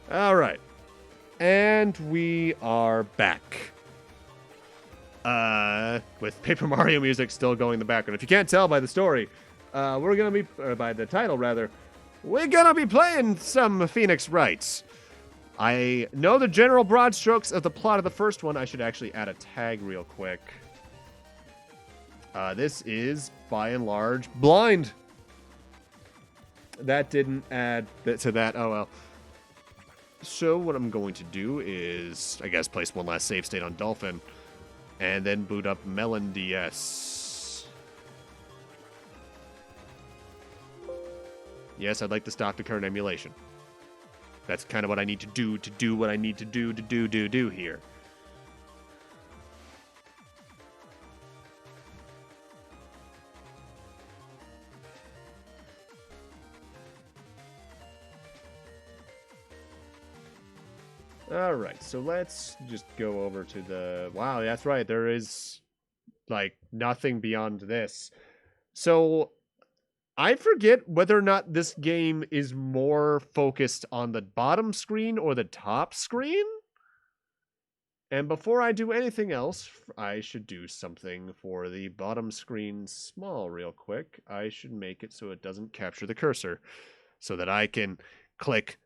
All right. And we are back. With Paper Mario music still going in the background. If you can't tell by the story, we're gonna be, by the title rather, we're gonna be playing some Phoenix Wright. I know the general broad strokes of the plot of the first one. I should actually add a tag real quick. This is, by and large, blind. That didn't add to that. Oh, well. So what I'm going to do is, I guess, place one last save state on Dolphin, and then boot up Melon DS. Yes, I'd like to stop the current emulation. That's kind of what I need to do what I need to do here. Alright, so let's just go over to the... Wow, that's right, there is, like, nothing beyond this. So, I forget whether or not this game is more focused on the bottom screen or the top screen. And before I do anything else, I should do something for the bottom screen small real quick. I should make it so it doesn't capture the cursor, so that I can click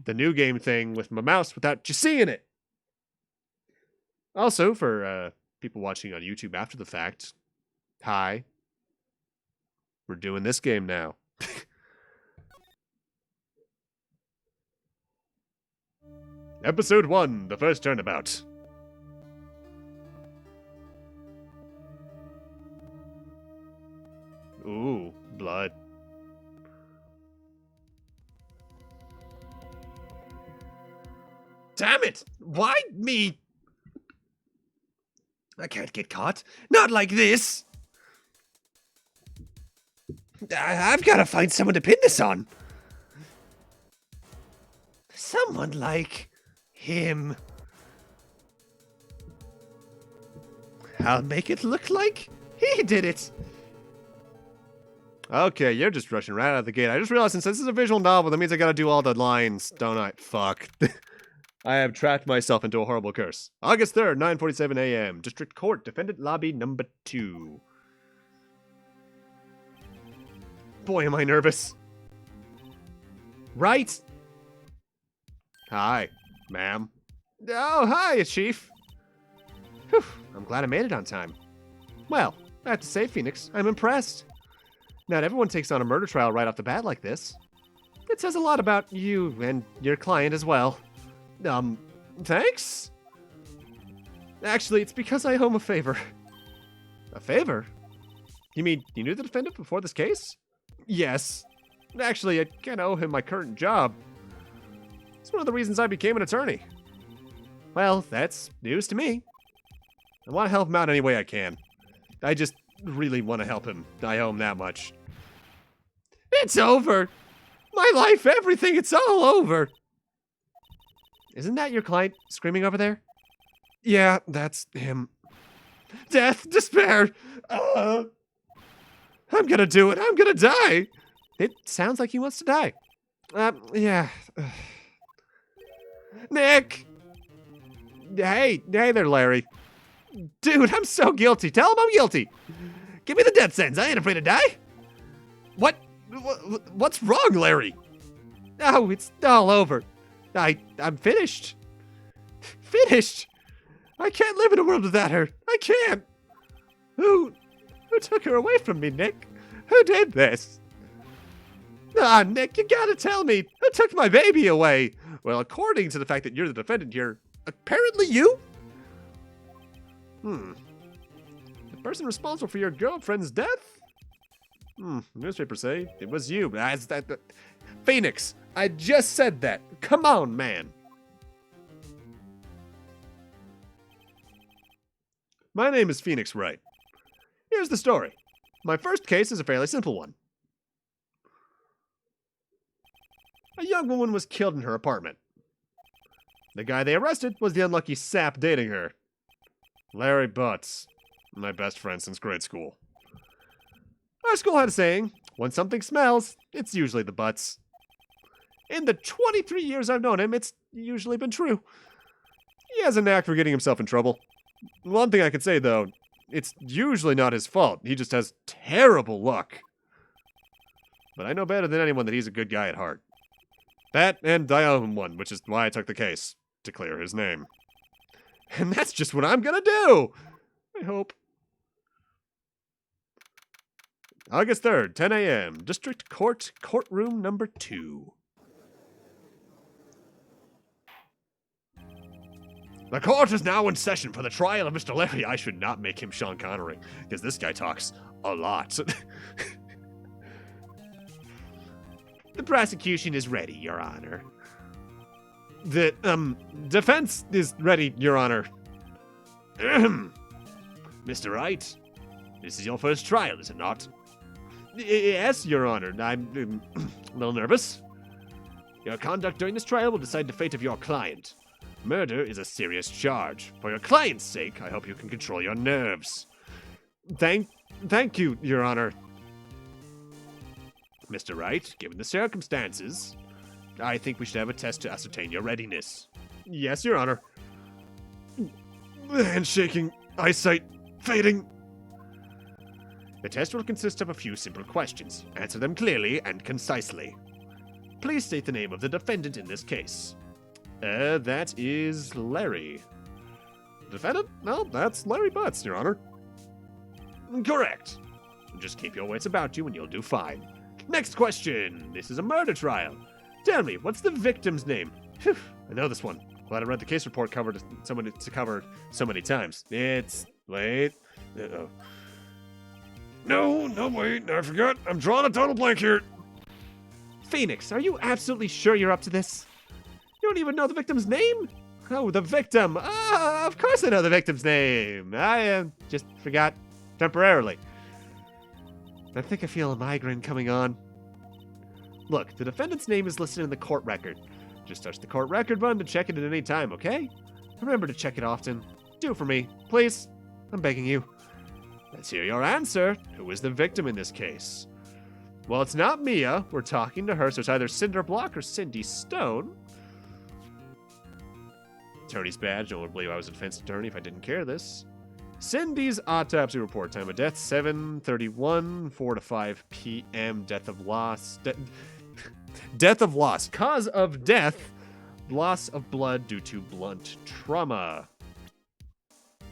the new game thing with my mouse without you seeing it. Also, for people watching on YouTube after the fact, hi. We're doing this game now. Episode 1, the first turnabout. Ooh, blood. Damn it! Why me? I can't get caught. Not like this! I've got to find someone to pin this on. Someone like him. I'll make it look like he did it. Okay, you're just rushing right out of the gate. I just realized since this is a visual novel, that means I gotta do all the lines, don't I? Fuck. I have trapped myself into a horrible curse. August 3rd, 9:47 a.m. District Court, Defendant Lobby number 2. Boy, am I nervous. Right? Hi, ma'am. Oh, hi, Chief. Whew, I'm glad I made it on time. Well, I have to say, Phoenix, I'm impressed. Not everyone takes on a murder trial right off the bat like this. It says a lot about you and your client as well. Thanks? Actually, it's because I owe him a favor. A favor? You mean you knew the defendant before this case? Yes. Actually, I kind of owe him my current job. It's one of the reasons I became an attorney. Well, that's news to me. I want to help him out any way I can. I just really want to help him. I owe him that much. It's over! My life, everything, it's all over! Isn't that your client screaming over there? Yeah, that's him. Death, despair! I'm gonna do it, I'm gonna die! It sounds like he wants to die. Yeah. Nick! Hey there, Larry. Dude, I'm so guilty. Tell him I'm guilty. Give me the death sentence. I ain't afraid to die. What's wrong, Larry? Oh, it's all over. I'm finished. Finished? I can't live in a world without her. I can't. Who took her away from me, Nick? Who did this? Ah, Nick, you gotta tell me. Who took my baby away? Well, according to the fact that you're the defendant here, apparently you? The person responsible for your girlfriend's death? Newspapers say it was you. Phoenix, I just said that. Come on, man. My name is Phoenix Wright. Here's the story. My first case is a fairly simple one. A young woman was killed in her apartment. The guy they arrested was the unlucky sap dating her. Larry Butts, my best friend since grade school. Our school had a saying, when something smells, it's usually the butts. In the 23 years I've known him, it's usually been true. He has a knack for getting himself in trouble. One thing I can say, though, it's usually not his fault. He just has terrible luck. But I know better than anyone that he's a good guy at heart. That, and I owe him one, which is why I took the case, to clear his name. And that's just what I'm gonna do! I hope. August 3rd, 10 a.m., District Court, Courtroom number 2. The court is now in session for the trial of Mr. Larry. I should not make him Sean Connery, because this guy talks a lot. The prosecution is ready, Your Honor. The, defense is ready, Your Honor. Mr. Wright, this is your first trial, is it not? Yes, Your Honor. I'm a little nervous. Your conduct during this trial will decide the fate of your client. Murder is a serious charge. For your client's sake, I hope you can control your nerves. Thank you, Your Honor. Mr. Wright, given the circumstances, I think we should have a test to ascertain your readiness. Yes, Your Honor. Hand shaking, eyesight fading. The test will consist of a few simple questions. Answer them clearly and concisely. Please state the name of the defendant in this case. That is Larry. Defendant? No, that's Larry Butts, Your Honor. Correct. Just keep your wits about you and you'll do fine. Next question. This is a murder trial. Tell me, what's the victim's name? Phew, I know this one. Glad I read the case report covered so many times. It's... Wait. Uh-oh. No, wait. I forgot. I'm drawing a total blank here. Phoenix, are you absolutely sure you're up to this? You don't even know the victim's name? Oh, the victim. Of course I know the victim's name. I just forgot temporarily. I think I feel a migraine coming on. Look, the defendant's name is listed in the court record. Just touch the court record button to check it at any time, okay? Remember to check it often. Do it for me, please. I'm begging you. Let's hear your answer. Who is the victim in this case? Well, it's not Mia. We're talking to her, so it's either Cinder Block or Cindy Stone. Attorney's badge. No one would believe I was a defense attorney if I didn't care this. Cindy's autopsy report. Time of death, 7:31, 4 to 5 p.m. Death of loss. Death of loss. Cause of death, loss of blood due to blunt trauma.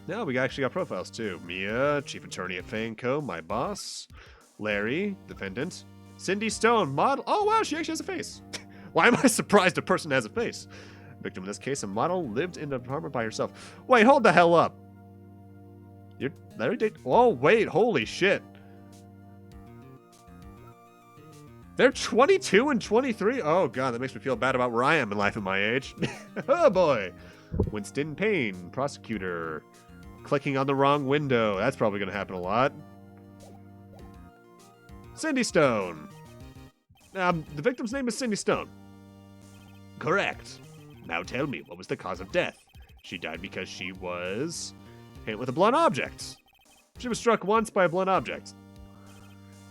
Now we actually got profiles too. Mia, chief attorney at Fanco, my boss. Larry, defendant. Cindy Stone, model. Oh wow, she actually has a face. Why am I surprised a person has a face? Victim in this case, a model, lived in an apartment by herself. Wait, hold the hell up. You're Larry date. Oh wait, holy shit. They're 22 and 23. Oh god, that makes me feel bad about where I am in life at my age. Oh boy. Winston Payne, prosecutor. Clicking on the wrong window. That's probably going to happen a lot. Cindy Stone. The victim's name is Cindy Stone. Correct. Now tell me, what was the cause of death? She died because she was hit with a blunt object. She was struck once by a blunt object.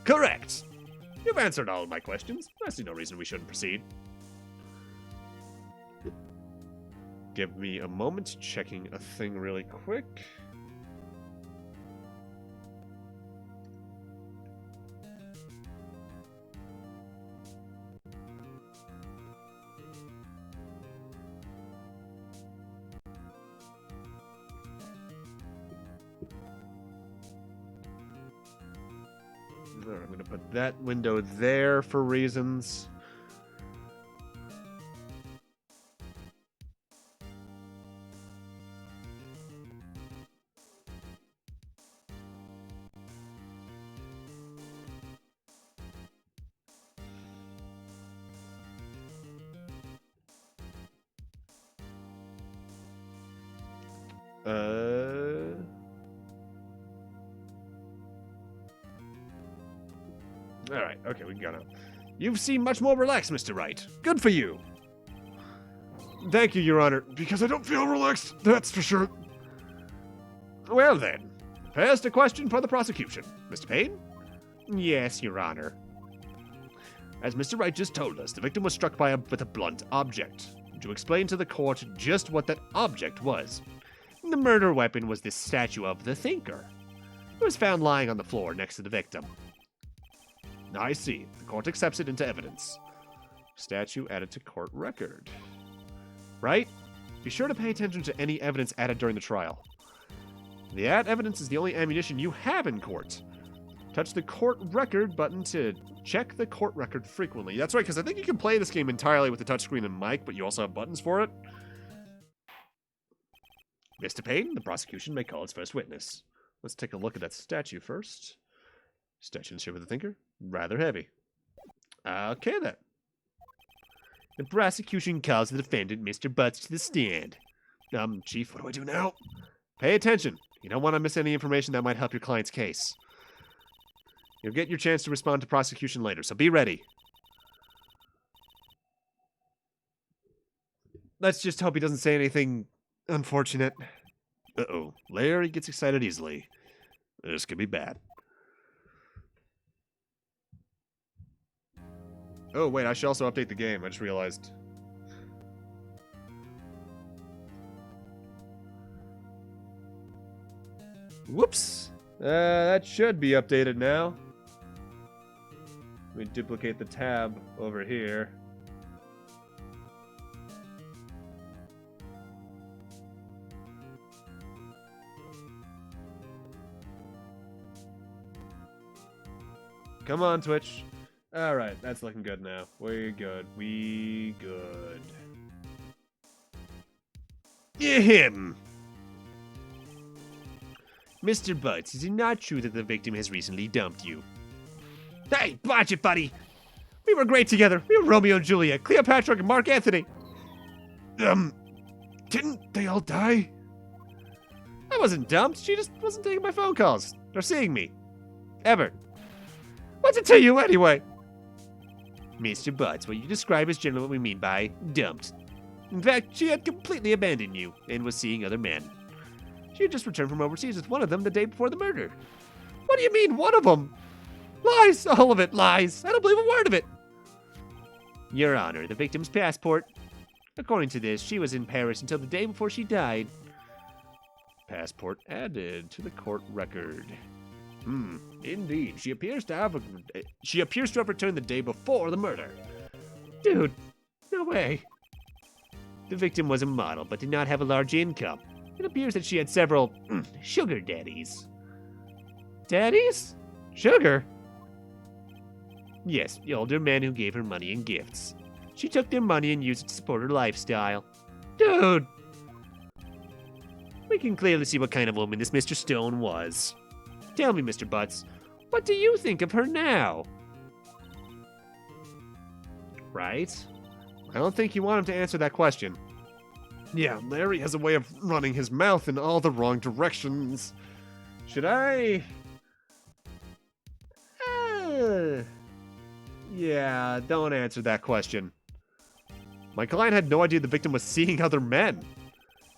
Correct. You've answered all of my questions. I see no reason we shouldn't proceed. Give me a moment, checking a thing really quick. I'm going to put that window there for reasons. Alright, okay, we can go now. You've seemed much more relaxed, Mr. Wright. Good for you. Thank you, Your Honor, because I don't feel relaxed, that's for sure. Well then, first a question for the prosecution. Mr. Payne? Yes, Your Honor. As Mr. Wright just told us, the victim was struck with a blunt object. Would you explain to the court just what that object was? The murder weapon was this statue of the Thinker. It was found lying on the floor next to the victim. I see. The court accepts it into evidence. Statue added to court record. Right? Be sure to pay attention to any evidence added during the trial. The add evidence is the only ammunition you have in court. Touch the court record button to check the court record frequently. That's right, because I think you can play this game entirely with the touchscreen and mic, but you also have buttons for it. Mr. Payne, the prosecution may call its first witness. Let's take a look at that statue first. Statue in the shape of the Thinker. Rather heavy. Okay, then. The prosecution calls the defendant, Mr. Butts, to the stand. Chief, what do I do now? Pay attention. You don't want to miss any information that might help your client's case. You'll get your chance to respond to prosecution later, so be ready. Let's just hope he doesn't say anything unfortunate. Uh-oh. Larry gets excited easily. This could be bad. Oh, wait, I should also update the game. I just realized. Whoops. That should be updated now. Let me duplicate the tab over here. Come on, Twitch. Alright, that's looking good now. We good. We good. Yeah, him! Mr. Butts, is it not true that the victim has recently dumped you? Hey, watch it, buddy! We were great together. We were Romeo and Juliet, Cleopatra and Mark Antony. Didn't they all die? I wasn't dumped. She just wasn't taking my phone calls. Or seeing me. Ever. What's it to you, anyway? Mr. Butts, what you describe is generally what we mean by dumped. In fact, she had completely abandoned you and was seeing other men. She had just returned from overseas with one of them the day before the murder. What do you mean, one of them? Lies! All of it lies! I don't believe a word of it! Your Honor, the victim's passport. According to this, she was in Paris until the day before she died. Passport added to the court record. Indeed. She appears to have returned the day before the murder. Dude, no way. The victim was a model, but did not have a large income. It appears that she had several sugar daddies. Daddies? Sugar? Yes, the older men who gave her money and gifts. She took their money and used it to support her lifestyle. Dude! We can clearly see what kind of woman this Mr. Stone was. Tell me, Mr. Butts, what do you think of her now? Right? I don't think you want him to answer that question. Yeah, Larry has a way of running his mouth in all the wrong directions. Should I? Yeah, don't answer that question. My client had no idea the victim was seeing other men.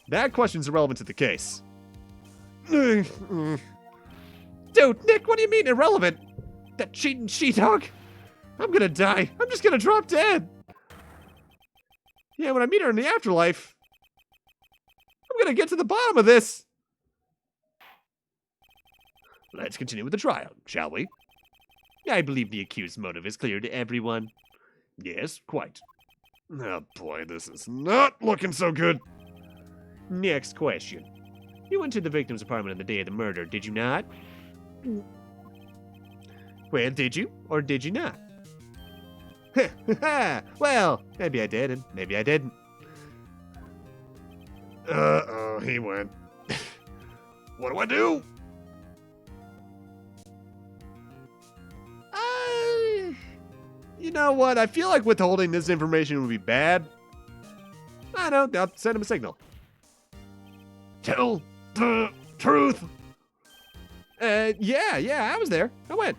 That question's irrelevant to the case. Dude, Nick, what do you mean irrelevant? That cheating she-dog? I'm gonna die. I'm just gonna drop dead. Yeah, when I meet her in the afterlife, I'm gonna get to the bottom of this. Let's continue with the trial, shall we? I believe the accused's motive is clear to everyone. Yes, quite. Oh boy, this is not looking so good. Next question. You went to the victim's apartment on the day of the murder, did you not? Well, did you, or did you not? Well, maybe I did, and maybe I didn't. Uh-oh, he went. What do I do? You know what? I feel like withholding this information would be bad. I know, I'll send him a signal. Tell the truth. Yeah, I was there. I went.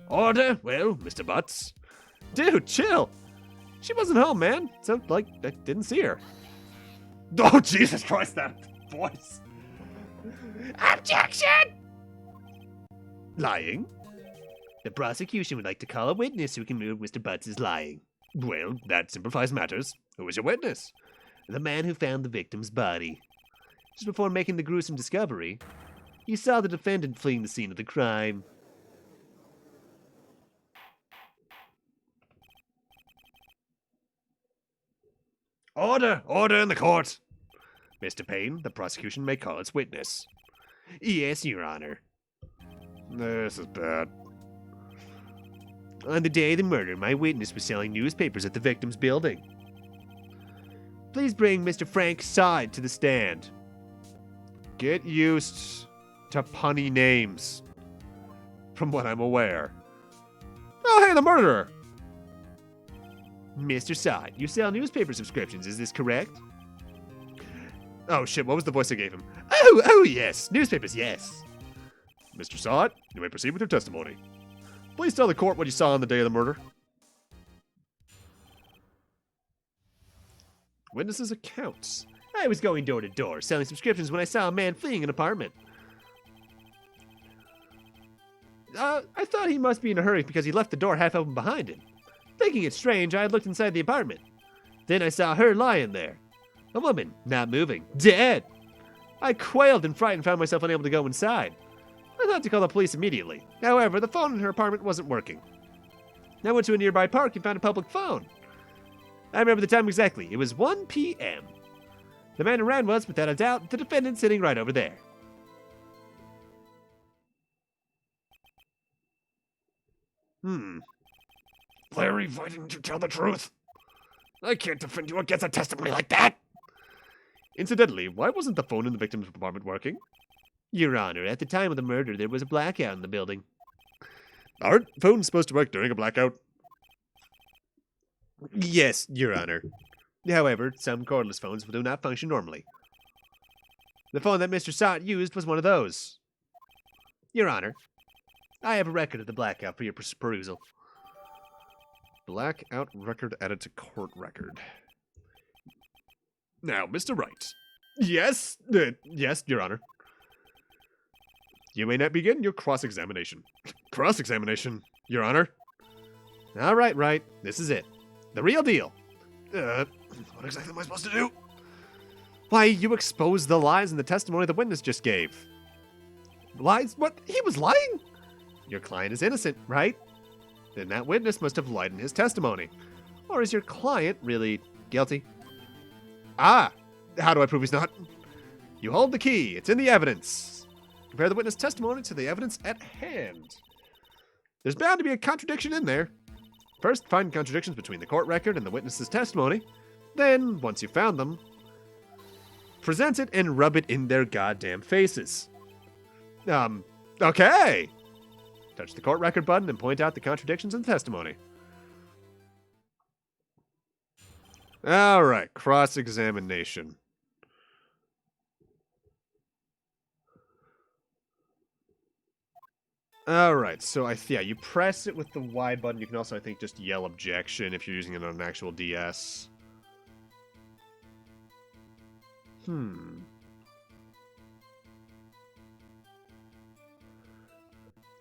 Order? Well, Mr. Butts. Dude, chill. She wasn't home, man. So, like, I didn't see her. Oh, Jesus Christ, that voice. Objection! Lying? The prosecution would like to call a witness who can prove Mr. Butts is lying. Well, that simplifies matters. Who is your witness? The man who found the victim's body. Just before making the gruesome discovery, he saw the defendant fleeing the scene of the crime. Order! Order in the court! Mr. Payne, the prosecution may call its witness. Yes, Your Honor. This is bad. On the day of the murder, my witness was selling newspapers at the victim's building. Please bring Mr. Frank Sod to the stand. Get used to punny names, from what I'm aware. Oh, hey, the murderer! Mr. Sod, you sell newspaper subscriptions, is this correct? Oh shit, what was the voice I gave him? Oh, yes, newspapers, yes. Mr. Sod, you may proceed with your testimony. Please tell the court what you saw on the day of the murder. Witnesses' accounts. I was going door to door, selling subscriptions when I saw a man fleeing an apartment. I thought he must be in a hurry because he left the door half open behind him. Thinking it strange, I looked inside the apartment. Then I saw her lying there. A woman, not moving, dead. I quailed and frightened, found myself unable to go inside. I thought to call the police immediately. However, the phone in her apartment wasn't working. I went to a nearby park and found a public phone. I remember the time exactly. It was 1 p.m. The man who ran was, without a doubt, the defendant sitting right over there. Larry, why didn't you tell the truth? I can't defend you against a testimony like that. Incidentally, why wasn't the phone in the victim's apartment working? Your Honor, at the time of the murder, there was a blackout in the building. Aren't phones supposed to work during a blackout? Yes, Your Honor. However, some cordless phones do not function normally. The phone that Mr. Sott used was one of those. Your Honor, I have a record of the blackout for your perusal. Blackout record added to court record. Now, Mr. Wright. Yes, yes, Your Honor. You may not begin your cross-examination. Cross-examination, Your Honor? All right, Wright. This is it. The real deal. What exactly am I supposed to do? Why, you exposed the lies in the testimony the witness just gave. Lies? What? He was lying? Your client is innocent, right? Then that witness must have lied in his testimony. Or is your client really guilty? Ah! How do I prove he's not? You hold the key. It's in the evidence. Compare the witness testimony to the evidence at hand. There's bound to be a contradiction in there. First, find contradictions between the court record and the witness's testimony. Then, once you've found them, present it and rub it in their goddamn faces. Okay! Touch the court record button and point out the contradictions in the testimony. Alright, cross-examination. Alright, so yeah, you press it with the Y button. You can also, I think, just yell objection if you're using it on an actual DS.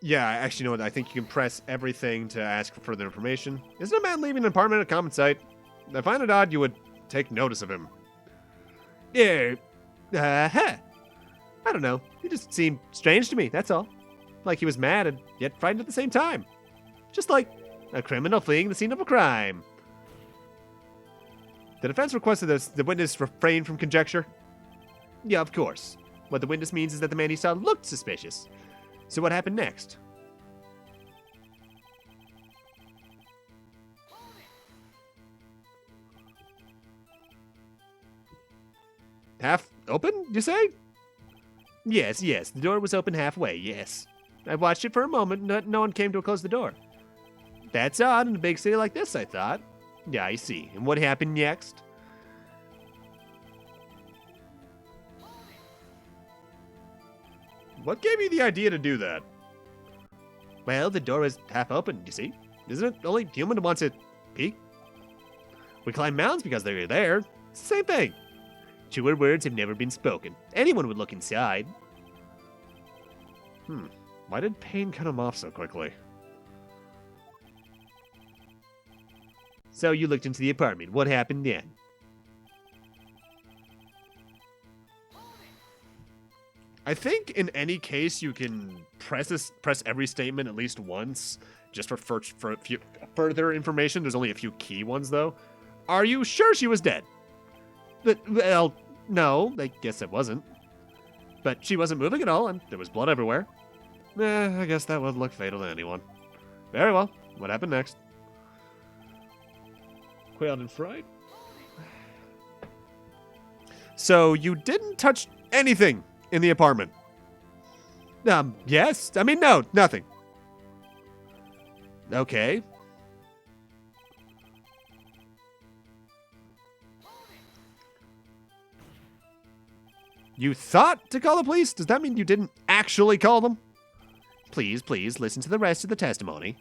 Yeah, actually, you know what? I think you can press everything to ask for further information. Isn't a man leaving an apartment at a common site? I find it odd you would take notice of him. Yeah, I don't know. He just seemed strange to me, that's all. Like he was mad and yet frightened at the same time. Just like a criminal fleeing the scene of a crime. The defense requested that the witness refrain from conjecture. Yeah, of course. What the witness means is that the man he saw looked suspicious. So what happened next? Half open, you say? Yes, the door was open halfway, yes. I watched it for a moment, but no one came to close the door. That's odd in a big city like this, I thought. Yeah, I see. And what happened next? What gave you the idea to do that? Well, the door was half open, you see. Isn't it only human who wants to peek? We climb mountains because they're there. It's the same thing. Truer words have never been spoken. Anyone would look inside. Why did pain cut him off so quickly? So you looked into the apartment. What happened then? I think in any case you can press every statement at least once, just for a few further information. There's only a few key ones though. Are you sure she was dead? Well, no, I guess it wasn't. But she wasn't moving at all, and there was blood everywhere. I guess that would look fatal to anyone. Very well. What happened next? Quailed and fried. So you didn't touch anything in the apartment? Yes. I mean, no, nothing. Okay. You thought to call the police? Does that mean you didn't actually call them? Please, please, listen to the rest of the testimony.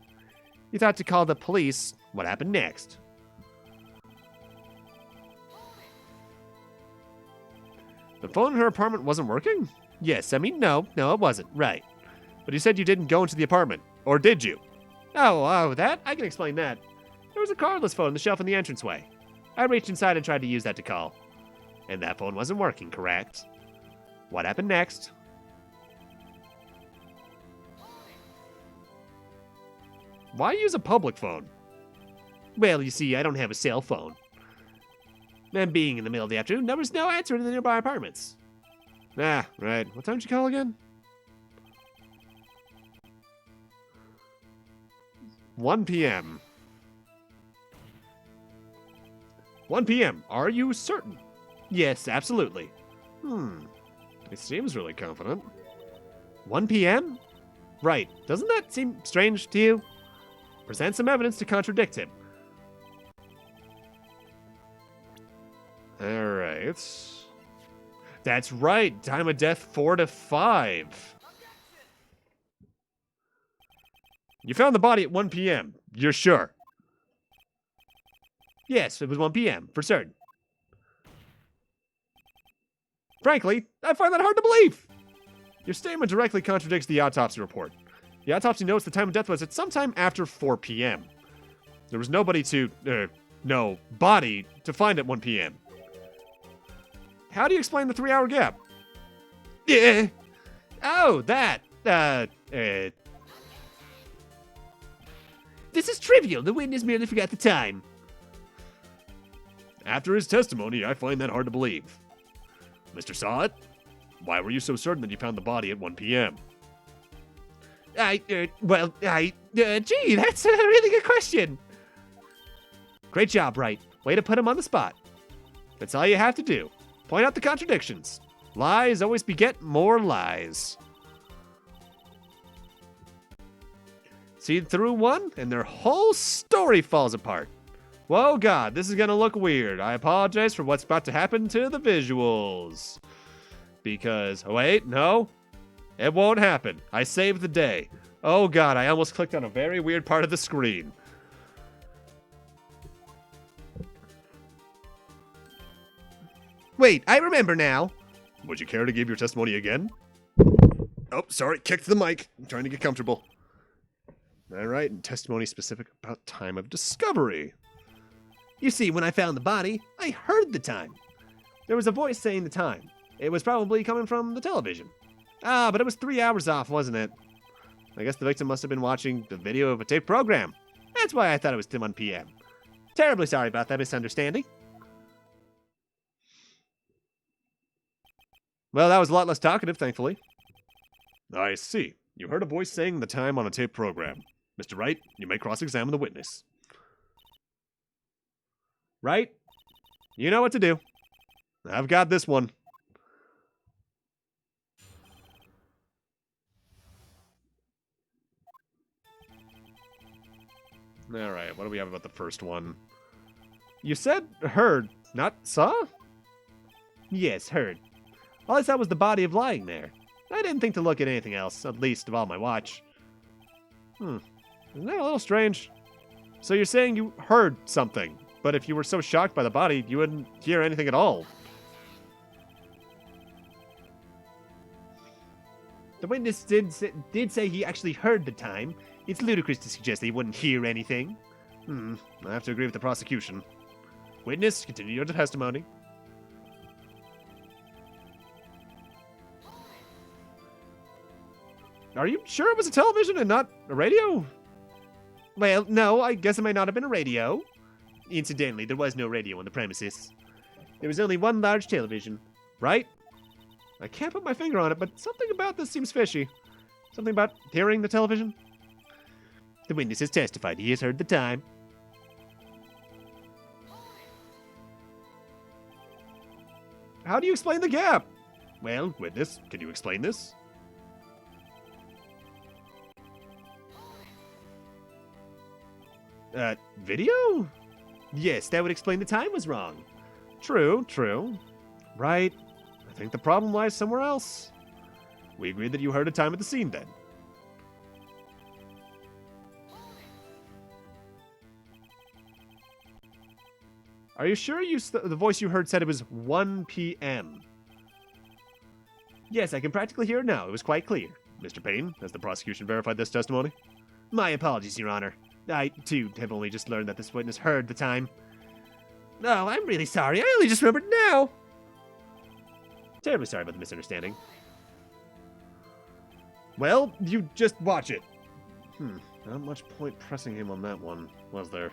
You thought to call the police. What happened next? The phone in her apartment wasn't working? Yes, I mean, no, it wasn't. Right. But you said you didn't go into the apartment. Or did you? Oh, that? I can explain that. There was a cordless phone on the shelf in the entranceway. I reached inside and tried to use that to call. And that phone wasn't working, correct? What happened next? Why use a public phone? Well, you see, I don't have a cell phone. And being in the middle of the afternoon, there was no answer in the nearby apartments. Ah, right. What time did you call again? 1 p.m. 1 p.m. Are you certain? Yes, absolutely. He seems really confident. 1 p.m.? Right. Doesn't that seem strange to you? Present some evidence to contradict him. Alright. That's right. Time of death 4 to 5. You found the body at 1 p.m. You're sure? Yes, it was 1 p.m. for certain. Frankly, I find that hard to believe. Your statement directly contradicts the autopsy report. The autopsy notes the time of death was at sometime after 4 p.m. There was no body to find at 1 p.m. How do you explain the 3-hour gap? Yeah. Oh, that. This is trivial. The witness merely forgot the time. After his testimony, I find that hard to believe. Mr. Sawit, why were you so certain that you found the body at 1 p.m.? Gee, that's a really good question. Great job, Wright. Way to put him on the spot. That's all you have to do. Point out the contradictions. Lies always beget more lies. See through one, and their whole story falls apart. Whoa, God, this is gonna look weird. I apologize for what's about to happen to the visuals. Because, wait, no, it won't happen. I saved the day. Oh, God, I almost clicked on a very weird part of the screen. Wait, I remember now. Would you care to give your testimony again? Oh, sorry, kicked the mic. I'm trying to get comfortable. All right, and testimony specific about time of discovery. You see, when I found the body, I heard the time. There was a voice saying the time. It was probably coming from the television. But it was 3 hours off, wasn't it? I guess the victim must have been watching the video of a taped program. That's why I thought it was 1 p.m. Terribly sorry about that misunderstanding. Well, that was a lot less talkative, thankfully. I see. You heard a voice saying the time on a taped program. Mr. Wright, you may cross-examine the witness. Right? You know what to do. I've got this one. Alright, what do we have about the first one? You said heard, not saw? Yes, heard. All I saw was the body of lying there. I didn't think to look at anything else, at least while my watch. Isn't that a little strange? So you're saying you heard something, but if you were so shocked by the body, you wouldn't hear anything at all. The witness did say he actually heard the time. It's ludicrous to suggest that he wouldn't hear anything. I have to agree with the prosecution. Witness, continue your testimony. Are you sure it was a television and not a radio? Well, no, I guess it might not have been a radio. Incidentally, there was no radio on the premises. There was only one large television, right? I can't put my finger on it, but something about this seems fishy. Something about hearing the television? The witness has testified he has heard the time. How do you explain the gap? Well, witness, can you explain this? Video? Yes, that would explain the time was wrong. True, true. Right. I think the problem lies somewhere else. We agreed that you heard a time at the scene then. Are you sure the voice you heard said it was 1 p.m.? Yes, I can practically hear it now. It was quite clear. Mr. Payne, has the prosecution verified this testimony? My apologies, Your Honor. I, too, have only just learned that this witness heard the time. Oh, I'm really sorry. I only just remembered now. Terribly sorry about the misunderstanding. Well, you just watch it. Not much point pressing him on that one, was there?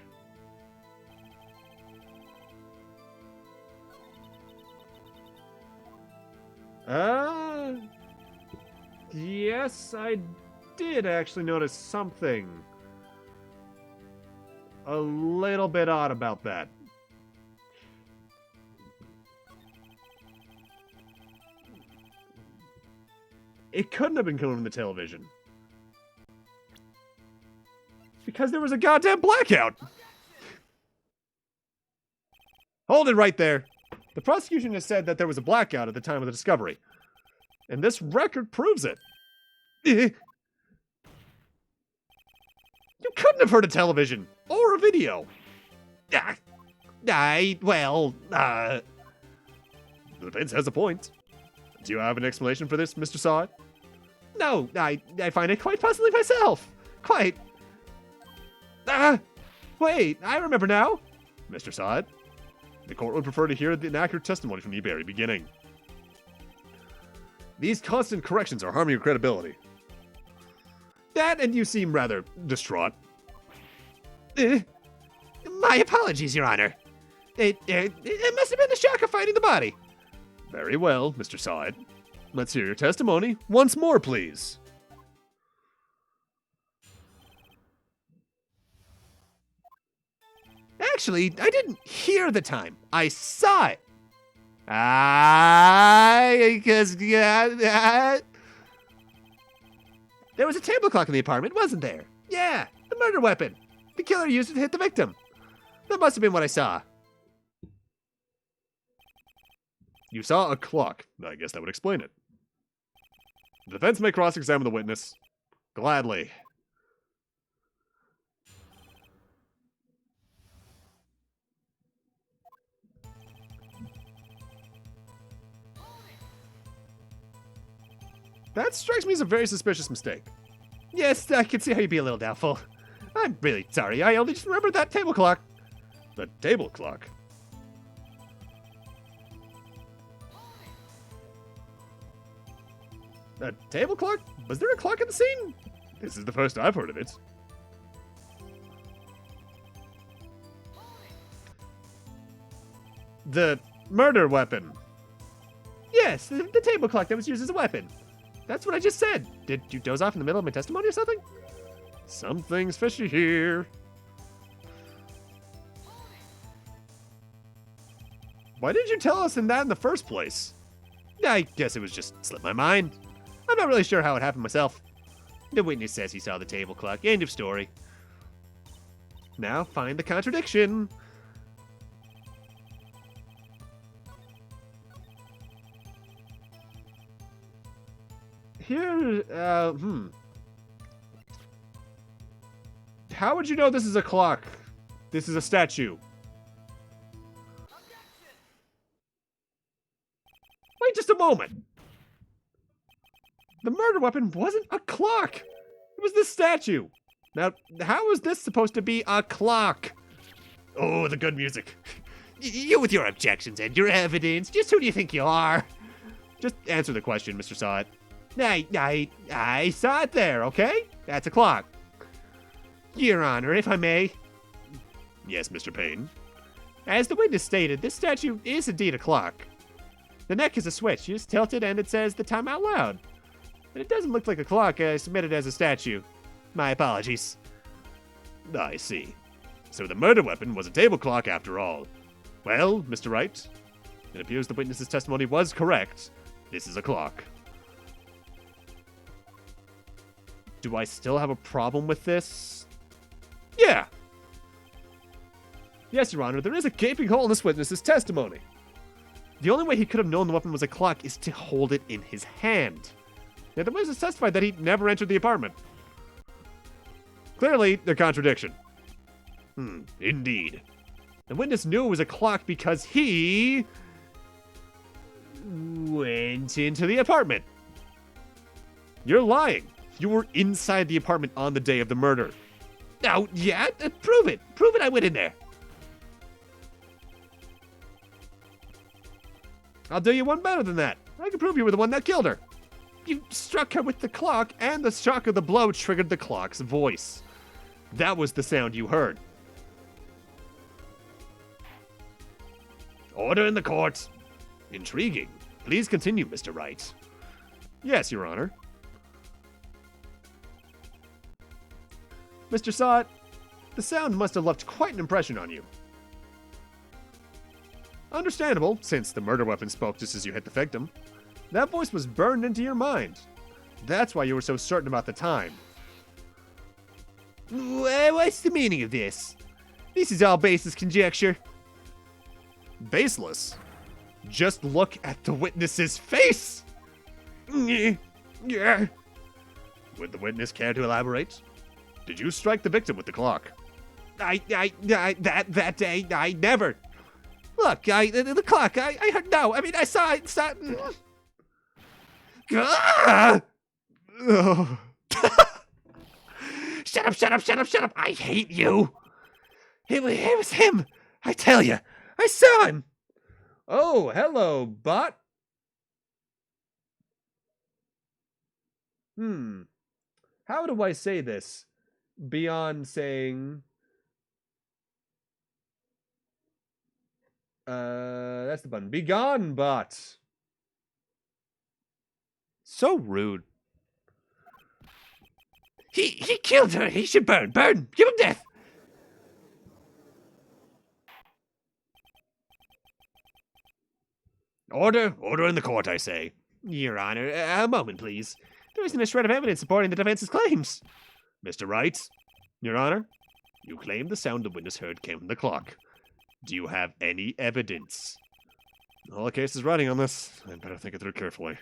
Yes, I did actually notice something a little bit odd about that. It couldn't have been coming from the television. Because there was a goddamn blackout! Hold it right there. The prosecution has said that there was a blackout at the time of the discovery. And this record proves it. You couldn't have heard a television or a video. The defense has a point. Do you have an explanation for this, Mr. Sod? No, I find it quite puzzling myself. Quite. Wait, I remember now. Mr. Sod, the court would prefer to hear the inaccurate testimony from the very beginning. These constant corrections are harming your credibility. That, and you seem rather distraught. My apologies, Your Honor. It must have been the shock of finding the body. Very well, Mr. Sod. Let's hear your testimony once more, please. Actually, I didn't hear the time. I saw it. There was a table clock in the apartment, wasn't there? Yeah, the murder weapon. The killer used it to hit the victim. That must have been what I saw. You saw a clock. I guess that would explain it. The defense may cross-examine the witness. Gladly. That strikes me as a very suspicious mistake. Yes, I can see how you'd be a little doubtful. I'm really sorry. I only just remembered that table clock. The table clock? A table clock? Was there a clock at the scene? This is the first I've heard of it. The murder weapon. Yes, the table clock that was used as a weapon. That's what I just said. Did you doze off in the middle of my testimony or something? Something's fishy here. Why did you tell us that in the first place? I guess it was just slipped my mind. I'm not really sure how it happened myself. The witness says he saw the table clock. End of story. Now find the contradiction. Here, How would you know this is a clock? This is a statue. Wait just a moment. The murder weapon wasn't a clock. It was this statue. Now, how is this supposed to be a clock? Oh, the good music. You with your objections and your evidence. Just who do you think you are? Just answer the question, Mr. Saw It. I saw it there, okay? That's a clock. Your Honor, if I may. Yes, Mr. Payne. As the witness stated, this statue is indeed a clock. The neck is a switch. You just tilt it and it says the time out loud. And it doesn't look like a clock. I submitted as a statue. My apologies. I see. So the murder weapon was a table clock after all. Well, Mr. Wright, it appears the witness's testimony was correct. This is a clock. Do I still have a problem with this? Yeah. Yes, Your Honor, there is a gaping hole in this witness's testimony. The only way he could have known the weapon was a clock is to hold it in his hand. Yet the witness testified that he never entered the apartment. Clearly, they're contradiction. Indeed. The witness knew it was a clock because he went into the apartment. You're lying. You were inside the apartment on the day of the murder. Oh, yeah? Prove it. Prove it I went in there. I'll do you one better than that. I can prove you were the one that killed her. You struck her with the clock, and the shock of the blow triggered the clock's voice. That was the sound you heard. Order in the court. Intriguing. Please continue, Mr. Wright. Yes, Your Honor. Mr. Saw It, the sound must have left quite an impression on you. Understandable, since the murder weapon spoke just as you hit the victim. That voice was burned into your mind. That's why you were so certain about the time. What's the meaning of this? This is all baseless conjecture. Baseless? Just look at the witness's face! Yeah. Would the witness care to elaborate? Did you strike the victim with the clock? That day, I never. Look, the clock, I heard, no, I mean, I saw it, Oh. Shut up, I hate you. It was him, I tell you, I saw him. Oh, hello, bot. How do I say this beyond saying... that's the button. Begone, bot. So rude. He killed her. He should burn. Burn. Give him death. Order in the court, I say. Your Honor, a moment, please. There isn't a shred of evidence supporting the defense's claims. Mr. Wright, Your Honor, you claim the sound the witness heard came from the clock. Do you have any evidence? All the case is running on this. I'd better think it through carefully.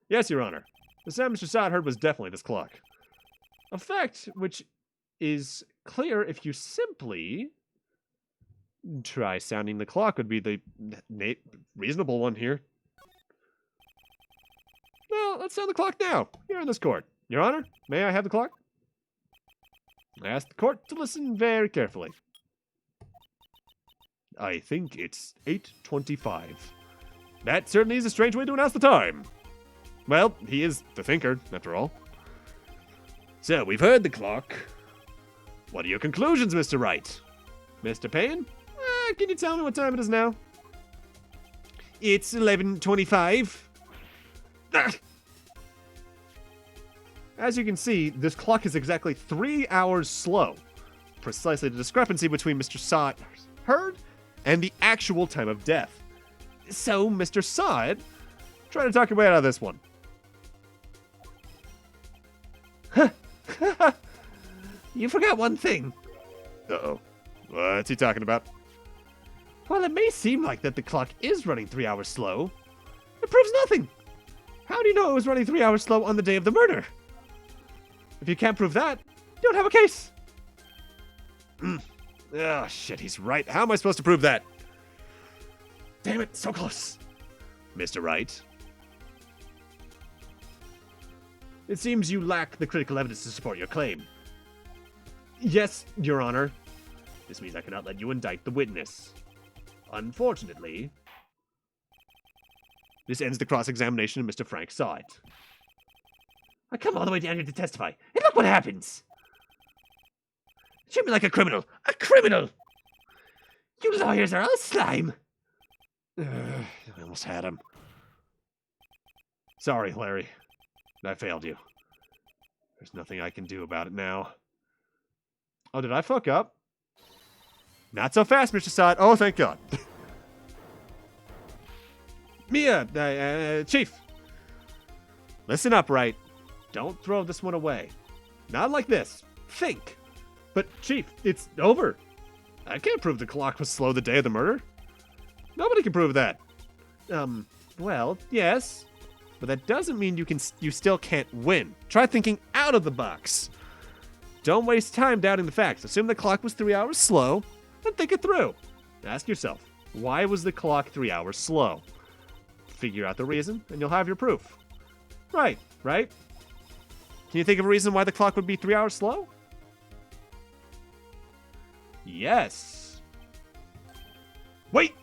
Yes, Your Honor. The sound Mr. Saad heard was definitely this clock. A fact which is clear if you simply try sounding the clock would be the reasonable one here. Well, let's sound the clock now. Here in this court. Your Honor, may I have the clock? I ask the court to listen very carefully. I think it's 8:25. That certainly is a strange way to announce the time. Well, he is the thinker, after all. So, we've heard the clock. What are your conclusions, Mr. Wright? Mr. Payne? Can you tell me what time it is now? It's 11:25. As you can see, this clock is exactly 3 hours slow. Precisely the discrepancy between Mr. Saad heard and the actual time of death. So, Mr. Saad, try to talk your way out of this one. You forgot one thing. Uh-oh. What's he talking about? While it may seem like that the clock is running 3 hours slow, it proves nothing. How do you know it was running 3 hours slow on the day of the murder? If you can't prove that, you don't have a case. Oh, shit, he's right. How am I supposed to prove that? Damn it, so close. Mr. Wright. It seems you lack the critical evidence to support your claim. Yes, Your Honor. This means I cannot let you indict the witness. Unfortunately, this ends the cross-examination and Mr. Frank saw it. I come all the way down here to testify, and look what happens! Treat me like a criminal! A criminal! You lawyers are all slime! I almost had him. Sorry, Larry. I failed you. There's nothing I can do about it now. Oh, did I fuck up? Not so fast, Mr. Sod. Oh, thank God. Mia, Chief. Listen up, Wright. Don't throw this one away. Not like this. Think. But, Chief, it's over. I can't prove the clock was slow the day of the murder. Nobody can prove that. Well, yes. But that doesn't mean you still can't win. Try thinking out of the box. Don't waste time doubting the facts. Assume the clock was 3 hours slow, and think it through. Ask yourself, why was the clock 3 hours slow? Figure out the reason, and you'll have your proof. Right? Can you think of a reason why the clock would be 3 hours slow? Yes. Wait!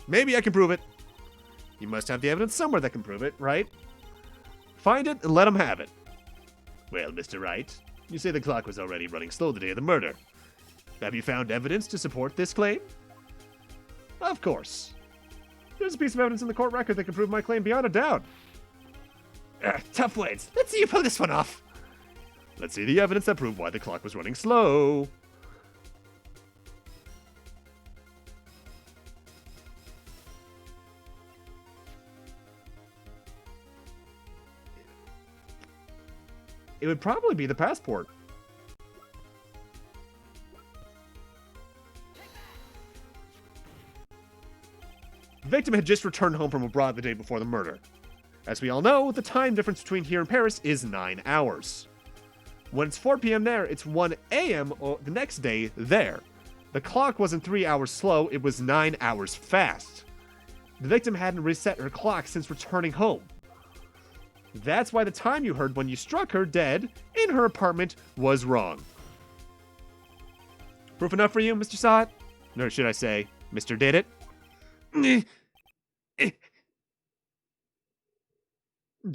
Maybe I can prove it. You must have the evidence somewhere that can prove it, right? Find it and let them have it. Well, Mr. Wright, you say the clock was already running slow the day of the murder. Have you found evidence to support this claim? Of course. There's a piece of evidence in the court record that can prove my claim beyond a doubt. Tough words. Let's see you pull this one off. Let's see the evidence that proved why the clock was running slow. It would probably be the passport. The victim had just returned home from abroad the day before the murder. As we all know, the time difference between here and Paris is 9 hours. When it's 4 p.m. there, it's 1 a.m. the next day there. The clock wasn't 3 hours slow, it was 9 hours fast. The victim hadn't reset her clock since returning home. That's why the time you heard when you struck her dead in her apartment was wrong. Proof enough for you, Mr. Saw It? Or should I say, Mr. Did It?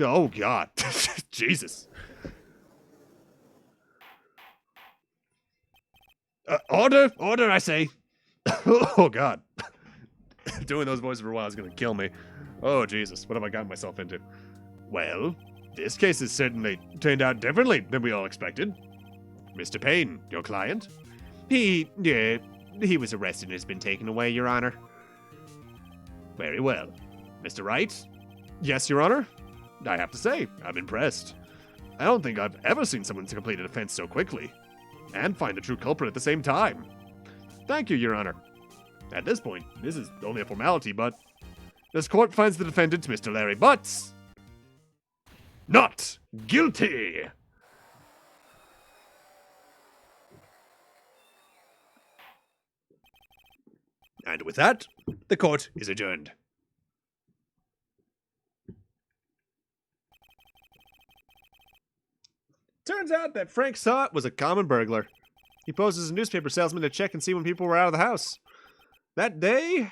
Oh, God. Jesus. Order, I say. Oh, God. Doing those voices for a while is going to kill me. Oh, Jesus. What have I gotten myself into? Well, this case has certainly turned out differently than we all expected. Mr. Payne, your client? He was arrested and has been taken away, Your Honor. Very well. Mr. Wright? Yes, Your Honor? I have to say, I'm impressed. I don't think I've ever seen someone complete an offense so quickly. And find the true culprit at the same time. Thank you, Your Honor. At this point, this is only a formality, but this court finds the defendant, Mr. Larry Butts, not guilty. And with that, the court is adjourned. Turns out that Frank Saw It was a common burglar. He posed as a newspaper salesman to check and see when people were out of the house. That day,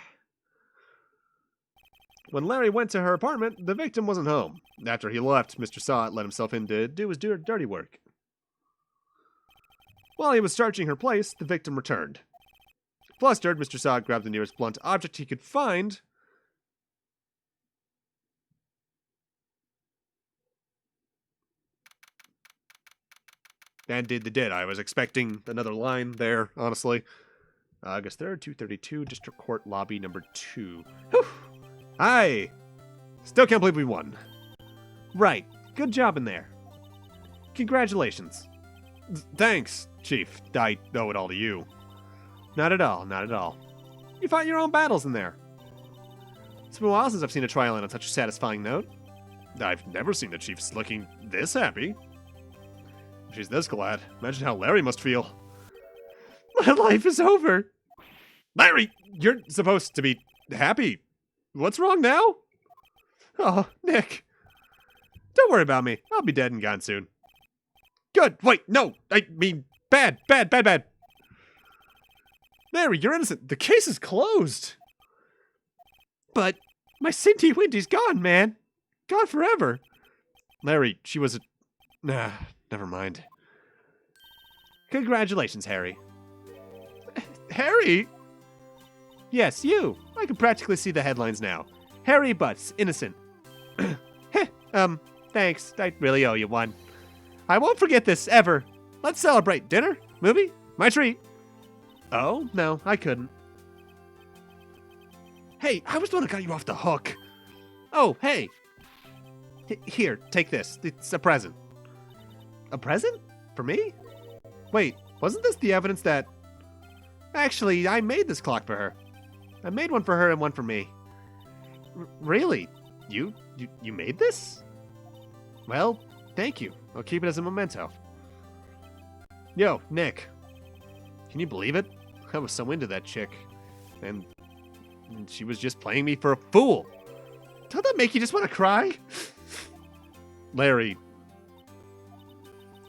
when Larry went to her apartment, the victim wasn't home. After he left, Mr. Saw It let himself in to do his dirty work. While he was searching her place, the victim returned. Flustered, Mr. Saw It grabbed the nearest blunt object he could find and did the deed. I was expecting another line there, honestly. August 3rd, 2:32, District Court Lobby number 2. Whew. Hi! Still can't believe we won. Right. Good job in there. Congratulations. Thanks, Chief. I owe it all to you. Not at all, not at all. You fought your own battles in there. It's been a while since I've seen a trial end on such a satisfying note. I've never seen the Chief looking this happy. If she's this glad, imagine how Larry must feel. My life is over. Larry, you're supposed to be happy. What's wrong now? Oh, Nick. Don't worry about me. I'll be dead and gone soon. Good. Wait, no. I mean, bad. Mary, you're innocent. The case is closed. But my Cindy Windy's gone, man. Gone forever. Larry, she was a... Nah, never mind. Congratulations, Harry. Harry? Yes, you. I can practically see the headlines now. Harry Butts, innocent. Thanks. I really owe you one. I won't forget this, ever. Let's celebrate. Dinner? Movie? My treat. Oh, no, I couldn't. Hey, I was the one who got you off the hook. Oh, hey. Here, take this. It's a present. A present? For me? Wait, wasn't this the evidence that... Actually, I made this clock for her. I made one for her and one for me. Really? You made this? Well, thank you. I'll keep it as a memento. Yo, Nick. Can you believe it? I was so into that chick. And she was just playing me for a fool. Don't that make you just want to cry? Larry.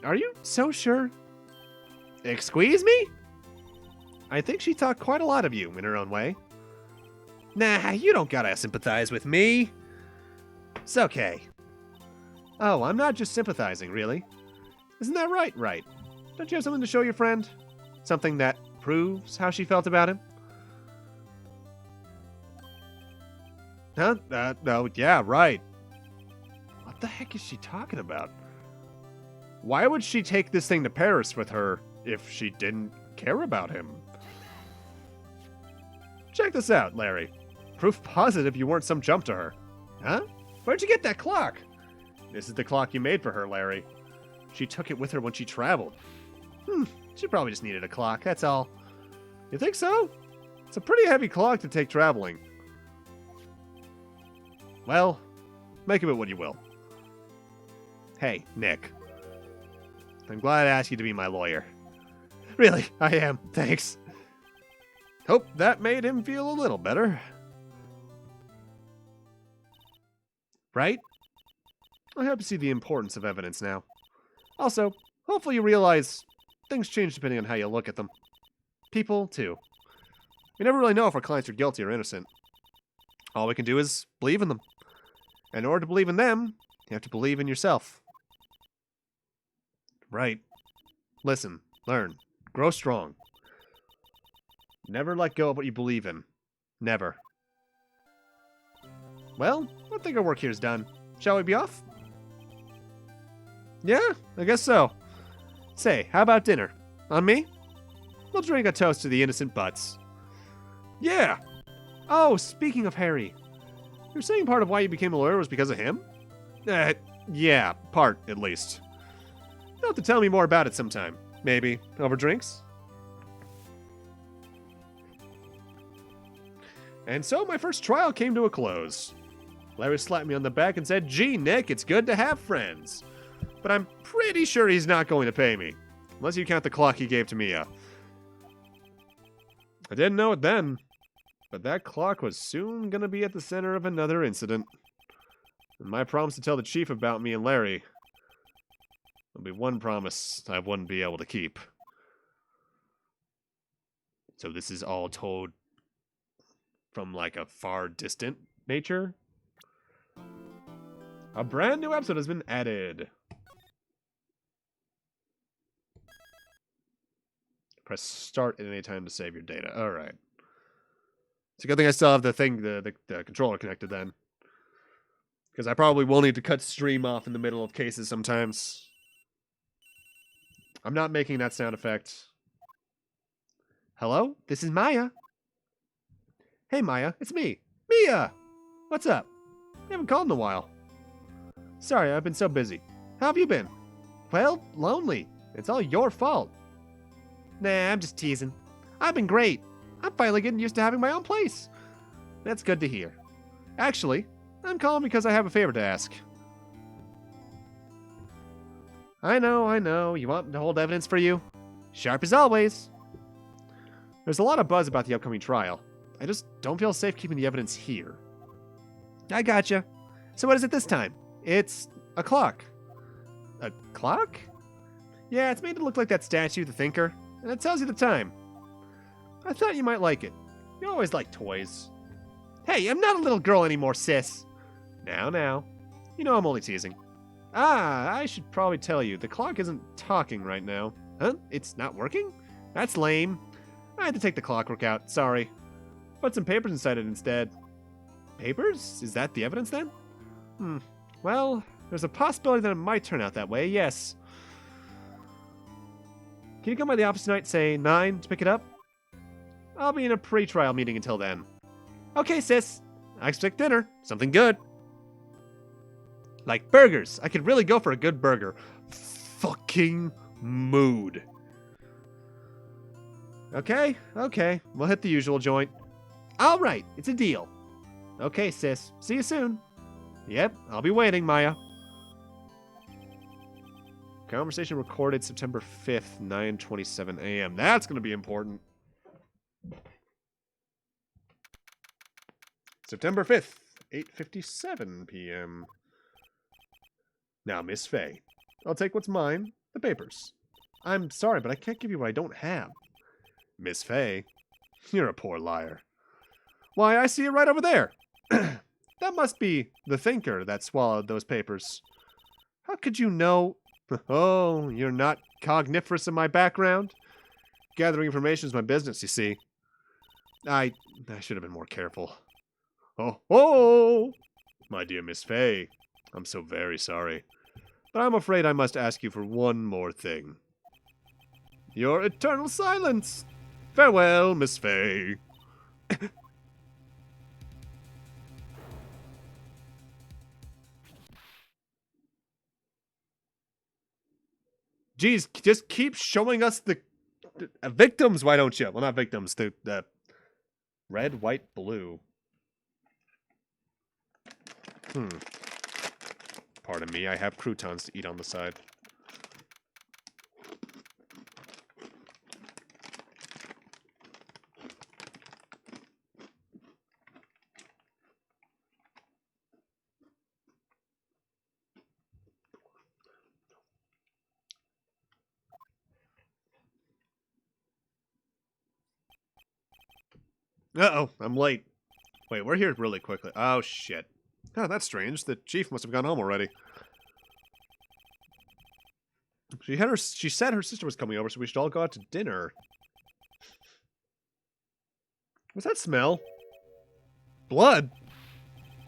Are you so sure? Excuse me? I think she thought quite a lot of you in her own way. Nah, you don't gotta sympathize with me. It's okay. Oh, I'm not just sympathizing, really. Isn't that right? Right. Don't you have something to show your friend? Something that proves how she felt about him? Huh? No, yeah, right. What the heck is she talking about? Why would she take this thing to Paris with her if she didn't care about him? Check this out, Larry. Proof positive you weren't some jump to her. Huh? Where'd you get that clock? This is the clock you made for her, Larry. She took it with her when she traveled. She probably just needed a clock, that's all. You think so? It's a pretty heavy clock to take traveling. Well, make of it what you will. Hey, Nick. I'm glad I asked you to be my lawyer. Really, I am. Thanks. Hope that made him feel a little better. Right? I hope you see the importance of evidence now. Also, hopefully you realize things change depending on how you look at them. People, too. We never really know if our clients are guilty or innocent. All we can do is believe in them. And in order to believe in them, you have to believe in yourself. Right. Listen, learn, grow strong. Never let go of what you believe in. Never. Well, I think our work here is done. Shall we be off? Yeah, I guess so. Say, how about dinner? On me? We'll drink a toast to the innocent butts. Yeah! Oh, speaking of Harry. You're saying part of why you became a lawyer was because of him? Yeah, part, at least. You'll have to tell me more about it sometime. Maybe over drinks? And so my first trial came to a close. Larry slapped me on the back and said, "Gee, Nick, it's good to have friends." But I'm pretty sure he's not going to pay me. Unless you count the clock he gave to Mia. I didn't know it then. But that clock was soon going to be at the center of another incident. And my promise to tell the chief about me and Larry will be one promise I wouldn't be able to keep. So this is all told from like a far distant nature. A brand new episode has been added. Press start at any time to save your data. All right. It's a good thing I still have the thing, the controller connected then. Because I probably will need to cut stream off in the middle of cases sometimes. I'm not making that sound effect. Hello? This is Maya. Hey, Maya. It's me. Mia! What's up? You haven't called in a while. Sorry, I've been so busy. How have you been? Well, lonely. It's all your fault. Nah, I'm just teasing. I've been great. I'm finally getting used to having my own place. That's good to hear. Actually, I'm calling because I have a favor to ask. I know. You want me to hold evidence for you? Sharp as always. There's a lot of buzz about the upcoming trial. I just don't feel safe keeping the evidence here. I gotcha. So what is it this time? It's A clock. A clock? Yeah, it's made to look like that statue, the Thinker, and it tells you the time. I thought you might like it. You always like toys. Hey, I'm not a little girl anymore, sis. Now. You know I'm only teasing. Ah, I should probably tell you, the clock isn't talking right now. Huh? It's not working? That's lame. I had to take the clockwork out, sorry. Put some papers inside it instead. Papers? Is that the evidence then? Well, there's a possibility that it might turn out that way, yes. Can you come by the office tonight, say 9, to pick it up? I'll be in a pre-trial meeting until then. Okay, sis. I expect dinner. Something good. Like burgers. I could really go for a good burger. Fucking mood. Okay. We'll hit the usual joint. All right, it's a deal. Okay, sis. See you soon. Yep, I'll be waiting, Maya. Conversation recorded September 5th, 9:27 a.m. That's going to be important. September 5th, 8:57 p.m. Now, Miss Faye, I'll take what's mine, the papers. I'm sorry, but I can't give you what I don't have. Miss Faye, you're a poor liar. Why, I see it right over there. That must be the Thinker that swallowed those papers. How could you know? Oh, you're not cogniferous in my background? Gathering information is my business, you see. I should have been more careful. Oh, my dear Miss Faye, I'm so very sorry. But I'm afraid I must ask you for one more thing. Your eternal silence. Farewell, Miss Faye. Geez, just keep showing us the victims, why don't you? Well, not victims, the red, white, blue. Pardon me, I have croutons to eat on the side. Uh-oh, I'm late. Wait, we're here really quickly. Oh, shit. Oh, that's strange. The chief must have gone home already. She said her sister was coming over, so we should all go out to dinner. What's that smell? Blood?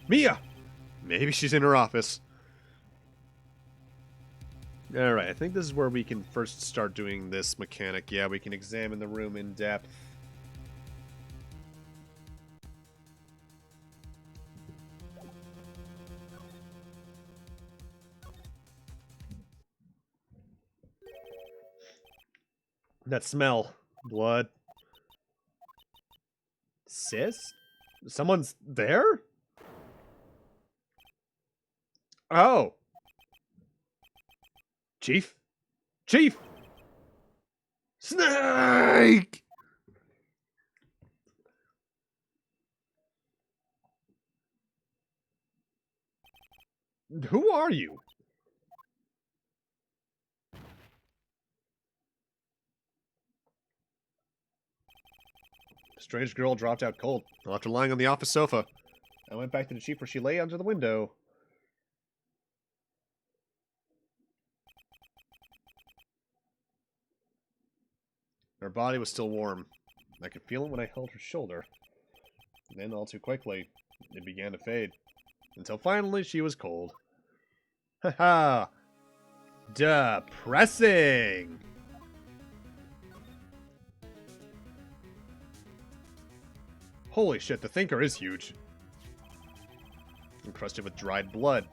Mia! Maybe she's in her office. Alright, I think this is where we can first start doing this mechanic. Yeah, we can examine the room in depth. That smell. Blood. Sis? Someone's there? Oh. Chief? Chief! Snake! Who are you? Strange girl dropped out cold after lying on the office sofa. I went back to the chief where she lay under the window. Her body was still warm. I could feel it when I held her shoulder. Then, all too quickly, it began to fade. Until finally she was cold. Haha! Depressing! Holy shit, the Thinker is huge. Encrusted with dried blood.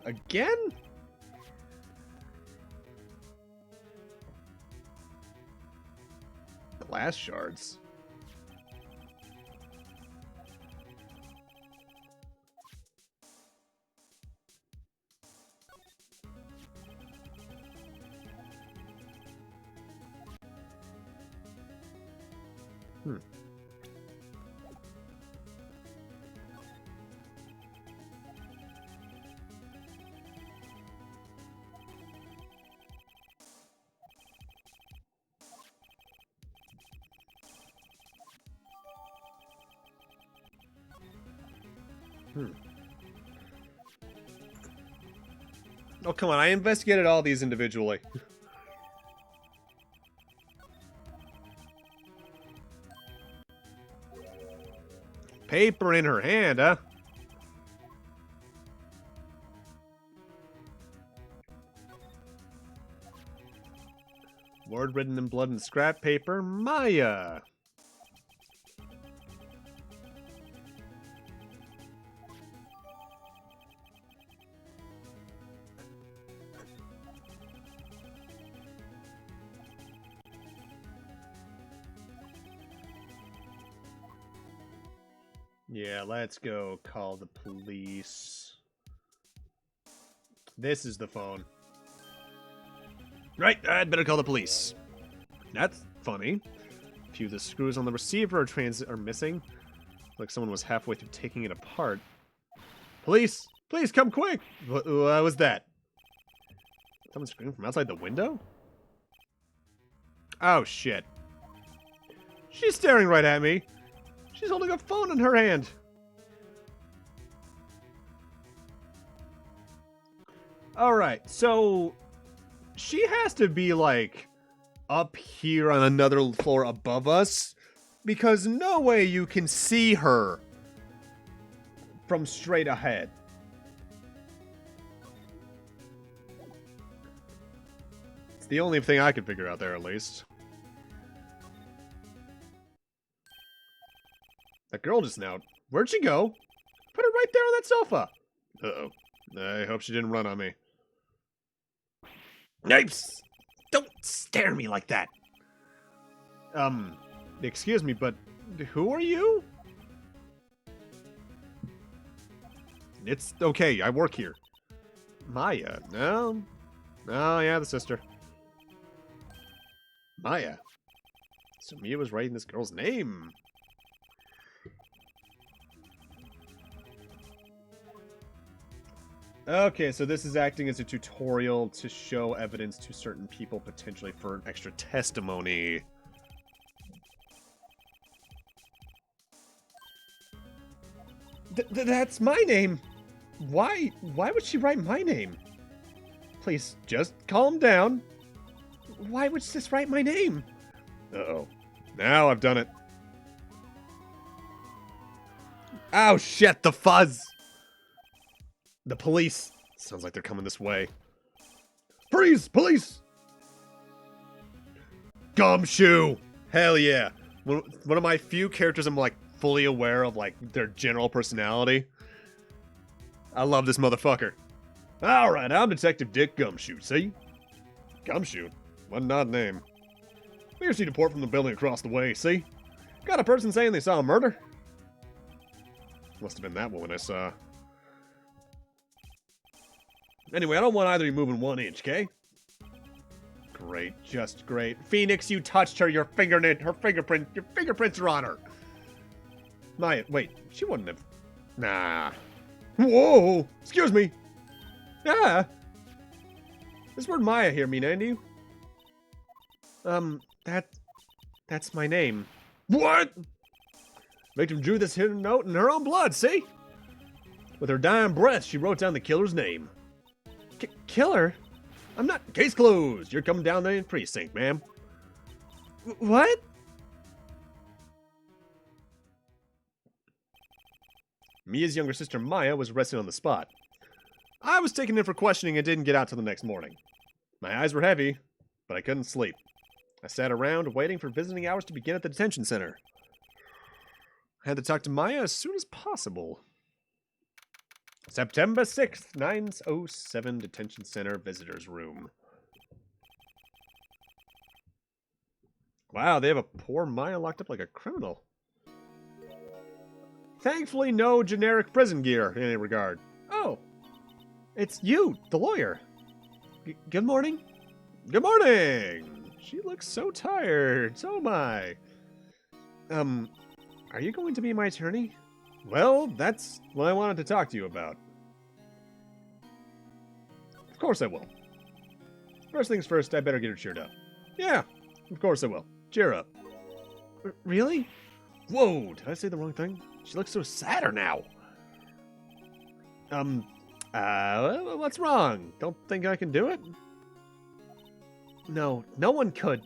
Again? Glass shards. Oh, come on. I investigated all these individually. Paper in her hand, huh? Word written in blood and scrap paper, Maya. Yeah, let's go call the police. This is the phone. Right, I'd better call the police. That's funny. A few of the screws on the receiver are missing. Like someone was halfway through taking it apart. Police! Please come quick! What was that? Someone screaming from outside the window? Oh, shit. She's staring right at me. She's holding a phone in her hand. Alright, so she has to be, like, up here on another floor above us, because no way you can see her from straight ahead. It's the only thing I can figure out there, at least. That girl just now, where'd she go? Put her right there on that sofa. Uh-oh. I hope she didn't run on me. Napes! Don't stare at me like that. Excuse me, but who are you? It's okay, I work here. Maya, no? Oh, yeah, the sister. Maya. So Mia was writing this girl's name. Okay, so this is acting as a tutorial to show evidence to certain people, potentially for extra testimony. That's my name! Why would she write my name? Please, just calm down. Why would she just write my name? Uh-oh. Now I've done it. Oh, shit, the fuzz! The police. Sounds like they're coming this way. Freeze! Police! Gumshoe! Hell yeah. One of my few characters I'm, like, fully aware of, like, their general personality. I love this motherfucker. Alright, I'm Detective Dick Gumshoe, see? Gumshoe? What an odd name. We received a report from the building across the way, see? Got a person saying they saw a murder? Must have been that woman I saw. Anyway, I don't want either of you moving 1 inch, okay? Great, just great. Phoenix, you touched her. Your fingerprints are on her. Maya, wait, she wouldn't have. Nah. Whoa! Excuse me. Yeah. This word Maya here mean anything to you? That's my name. What? Victim drew this hidden note in her own blood, see? With her dying breath, she wrote down the killer's name. Killer? I'm not. Case closed. You're coming down the precinct, ma'am. What? Mia's younger sister Maya was arrested on the spot. I was taken in for questioning and didn't get out till the next morning. My eyes were heavy, but I couldn't sleep. I sat around waiting for visiting hours to begin at the detention center. I had to talk to Maya as soon as possible. September 6th, 9:07, Detention Center Visitors Room. Wow, they have a poor Maya locked up like a criminal. Thankfully, no generic prison gear in any regard. Oh, it's you, the lawyer. Good morning. Good morning. She looks so tired. So am I. Are you going to be my attorney? Well, that's what I wanted to talk to you about. Of course I will. First things first, I better get her cheered up. Yeah, of course I will. Cheer up. Really? Whoa, did I say the wrong thing? She looks so sadder now. What's wrong? Don't think I can do it? No, no one could.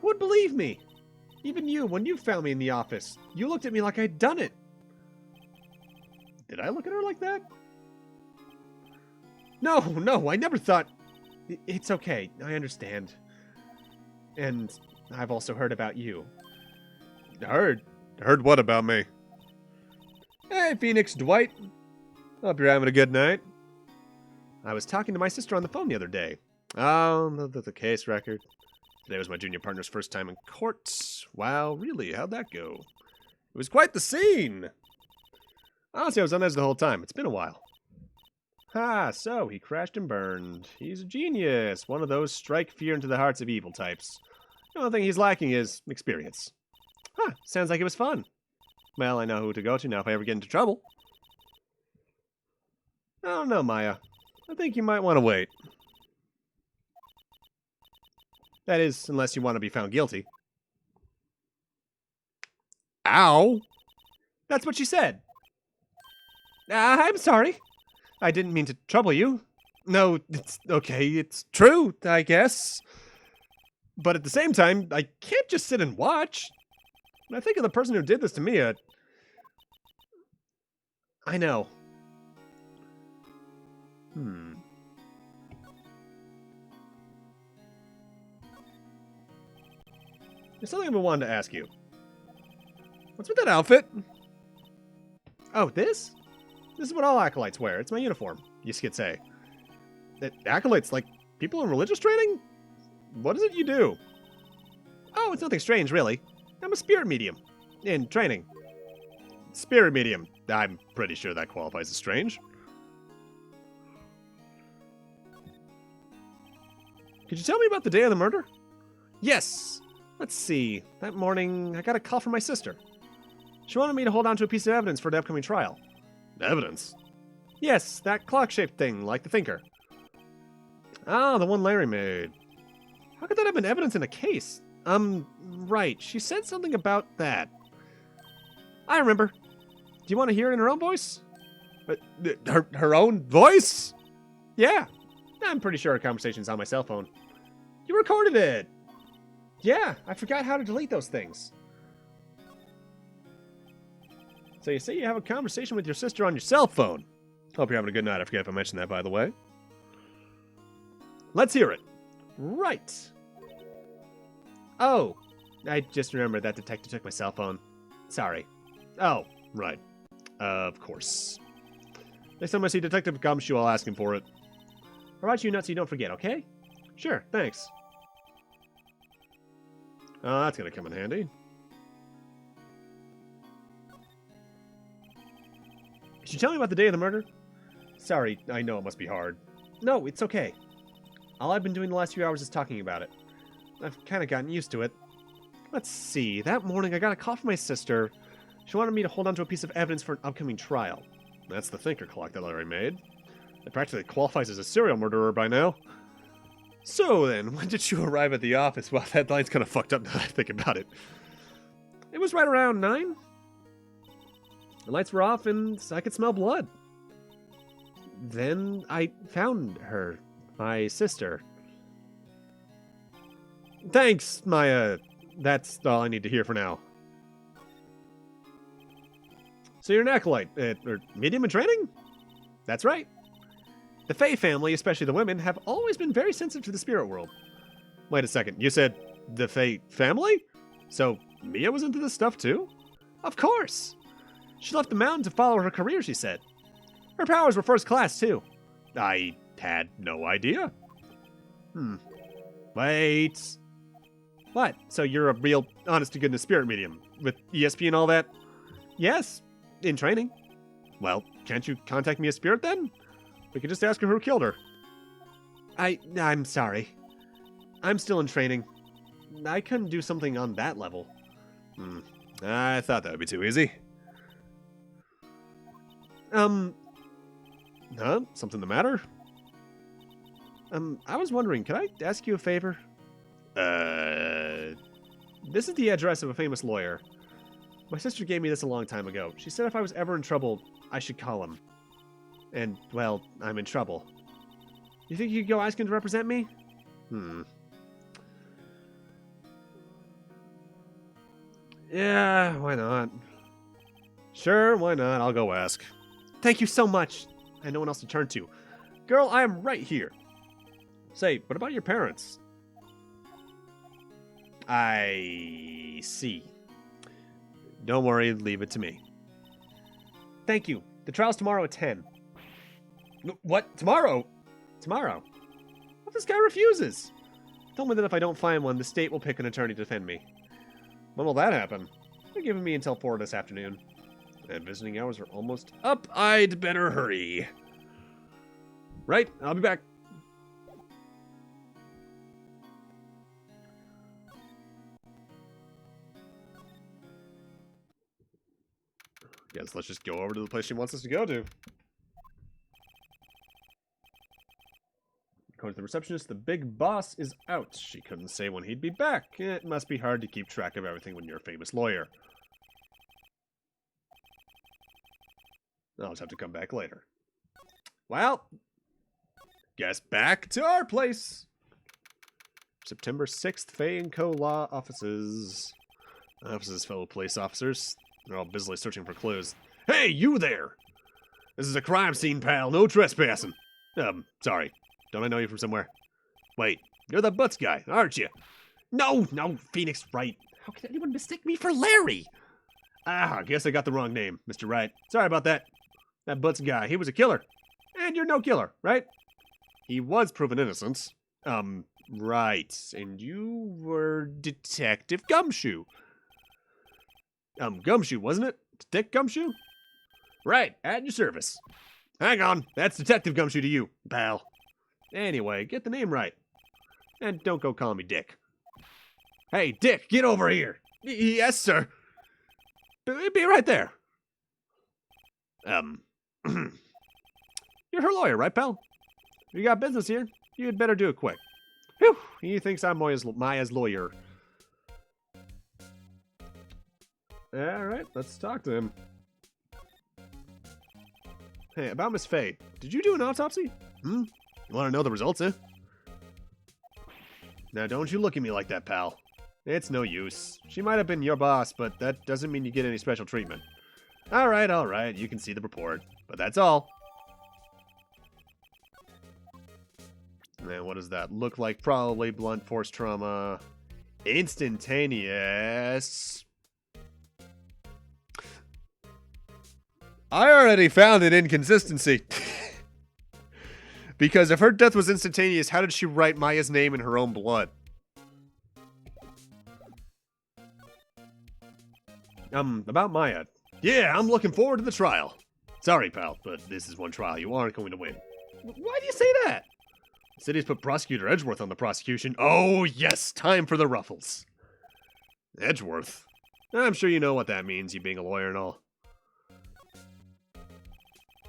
Who would believe me? Even you, when you found me in the office, you looked at me like I'd done it. Did I look at her like that? No, I never thought... It's okay, I understand. And I've also heard about you. Heard? Heard what about me? Hey, Phoenix Dwight. Hope you're having a good night. I was talking to my sister on the phone the other day. Oh, the case record. Today was my junior partner's first time in court. Wow, really? How'd that go? It was quite the scene. Honestly, I was on edge the whole time. It's been a while. Ha, so he crashed and burned. He's a genius. One of those strike fear into the hearts of evil types. The only thing he's lacking is experience. Huh, sounds like it was fun. Well, I know who to go to now if I ever get into trouble. I don't know, Maya. I think you might want to wait. That is, unless you want to be found guilty. Ow! That's what she said. I'm sorry. I didn't mean to trouble you. No, it's okay. It's true, I guess. But at the same time, I can't just sit and watch. When I think of the person who did this to me, I know. There's something I've been wanting to ask you. What's with that outfit? Oh, this? This is what all acolytes wear. It's my uniform, you could say. Acolytes, like people in religious training? What is it you do? Oh, it's nothing strange, really. I'm a spirit medium. In training. Spirit medium. I'm pretty sure that qualifies as strange. Could you tell me about the day of the murder? Yes. Let's see. That morning, I got a call from my sister. She wanted me to hold on to a piece of evidence for the upcoming trial. Evidence? Yes, that clock-shaped thing, like the thinker. Ah, the one Larry made. How could that have been evidence in a case? Right. She said something about that. I remember. Do you want to hear it in her own voice? Her own voice? Yeah. I'm pretty sure our conversation's on my cell phone. You recorded it! Yeah, I forgot how to delete those things. So you say you have a conversation with your sister on your cell phone. Hope you're having a good night. I forget if I mentioned that, by the way. Let's hear it. Right. Oh, I just remembered that detective took my cell phone. Sorry. Oh, right. Of course. Next time I see Detective Gumshoe, I'll ask him for it. I'll write you a note so you don't forget, okay? Sure, thanks. Oh, that's gonna come in handy. Could you tell me about the day of the murder? Sorry, I know it must be hard. No, it's okay. All I've been doing the last few hours is talking about it. I've kind of gotten used to it. Let's see. That morning I got a call from my sister. She wanted me to hold on to a piece of evidence for an upcoming trial. That's the thinker clock that Larry made. It practically qualifies as a serial murderer by now. So then, when did you arrive at the office? Well, that line's kind of fucked up now that I think about it. It was right around 9. The lights were off and I could smell blood. Then I found her, my sister. Thanks, Maya. That's all I need to hear for now. So you're an acolyte, or medium in training? That's right. The Fae family, especially the women, have always been very sensitive to the spirit world. Wait a second, you said the Fae family? So Mia was into this stuff too? Of course! She left the mountain to follow her career, she said. Her powers were first class too. I had no idea. Wait. What? So you're a real, honest-to-goodness spirit medium, with ESP and all that? Yes, in training. Well, can't you contact me as spirit then? We could just ask her who killed her. I'm sorry. I'm still in training. I couldn't do something on that level. I thought that would be too easy. Huh? Something the matter? I was wondering, could I ask you a favor? This is the address of a famous lawyer. My sister gave me this a long time ago. She said if I was ever in trouble, I should call him. And, well, I'm in trouble. You think you could go ask him to represent me? Yeah, why not? Sure, why not? I'll go ask. Thank you so much. I have no one else to turn to. Girl, I am right here. Say, what about your parents? I see. Don't worry, leave it to me. Thank you. The trial's tomorrow at 10. What? Tomorrow? Tomorrow? What if this guy refuses? Told me that if I don't find one, the state will pick an attorney to defend me. When will that happen? They're giving me until 4 this afternoon. And visiting hours are almost up. I'd better hurry. Right, I'll be back. Guess let's just go over to the place she wants us to go to. According to the receptionist, the big boss is out. She couldn't say when he'd be back. It must be hard to keep track of everything when you're a famous lawyer. I'll just have to come back later. Well, guess back to our place. September 6th, Fay & Co. Law Offices. Offices, fellow police officers. They're all busily searching for clues. Hey, you there! This is a crime scene, pal. No trespassing. Sorry. Don't I know you from somewhere? Wait, you're the Butts guy, aren't you? No, Phoenix Wright. How can anyone mistake me for Larry? I guess I got the wrong name, Mr. Wright. Sorry about that. That Butts guy, he was a killer. And you're no killer, right? He was proven innocent. Right. And you were Detective Gumshoe. Gumshoe, wasn't it? Detective Gumshoe? Right, at your service. Hang on, that's Detective Gumshoe to you, pal. Anyway, get the name right. And don't go calling me Dick. Hey, Dick, get over here. Yes, sir. Be right there. You're her lawyer, right, pal? You got business here. You'd better do it quick. Whew, he thinks I'm Maya's lawyer. Alright, let's talk to him. Hey, about Miss Faye. Did you do an autopsy? You want to know the results, eh? Now, don't you look at me like that, pal. It's no use. She might have been your boss, but that doesn't mean you get any special treatment. Alright, you can see the report. But that's all. And what does that look like? Probably blunt force trauma. Instantaneous. I already found an inconsistency. Because if her death was instantaneous, how did she write Maya's name in her own blood? About Maya. Yeah, I'm looking forward to the trial. Sorry, pal, but this is one trial you aren't going to win. Why do you say that? The city's put Prosecutor Edgeworth on the prosecution. Oh, yes, time for the ruffles. Edgeworth? I'm sure you know what that means, you being a lawyer and all.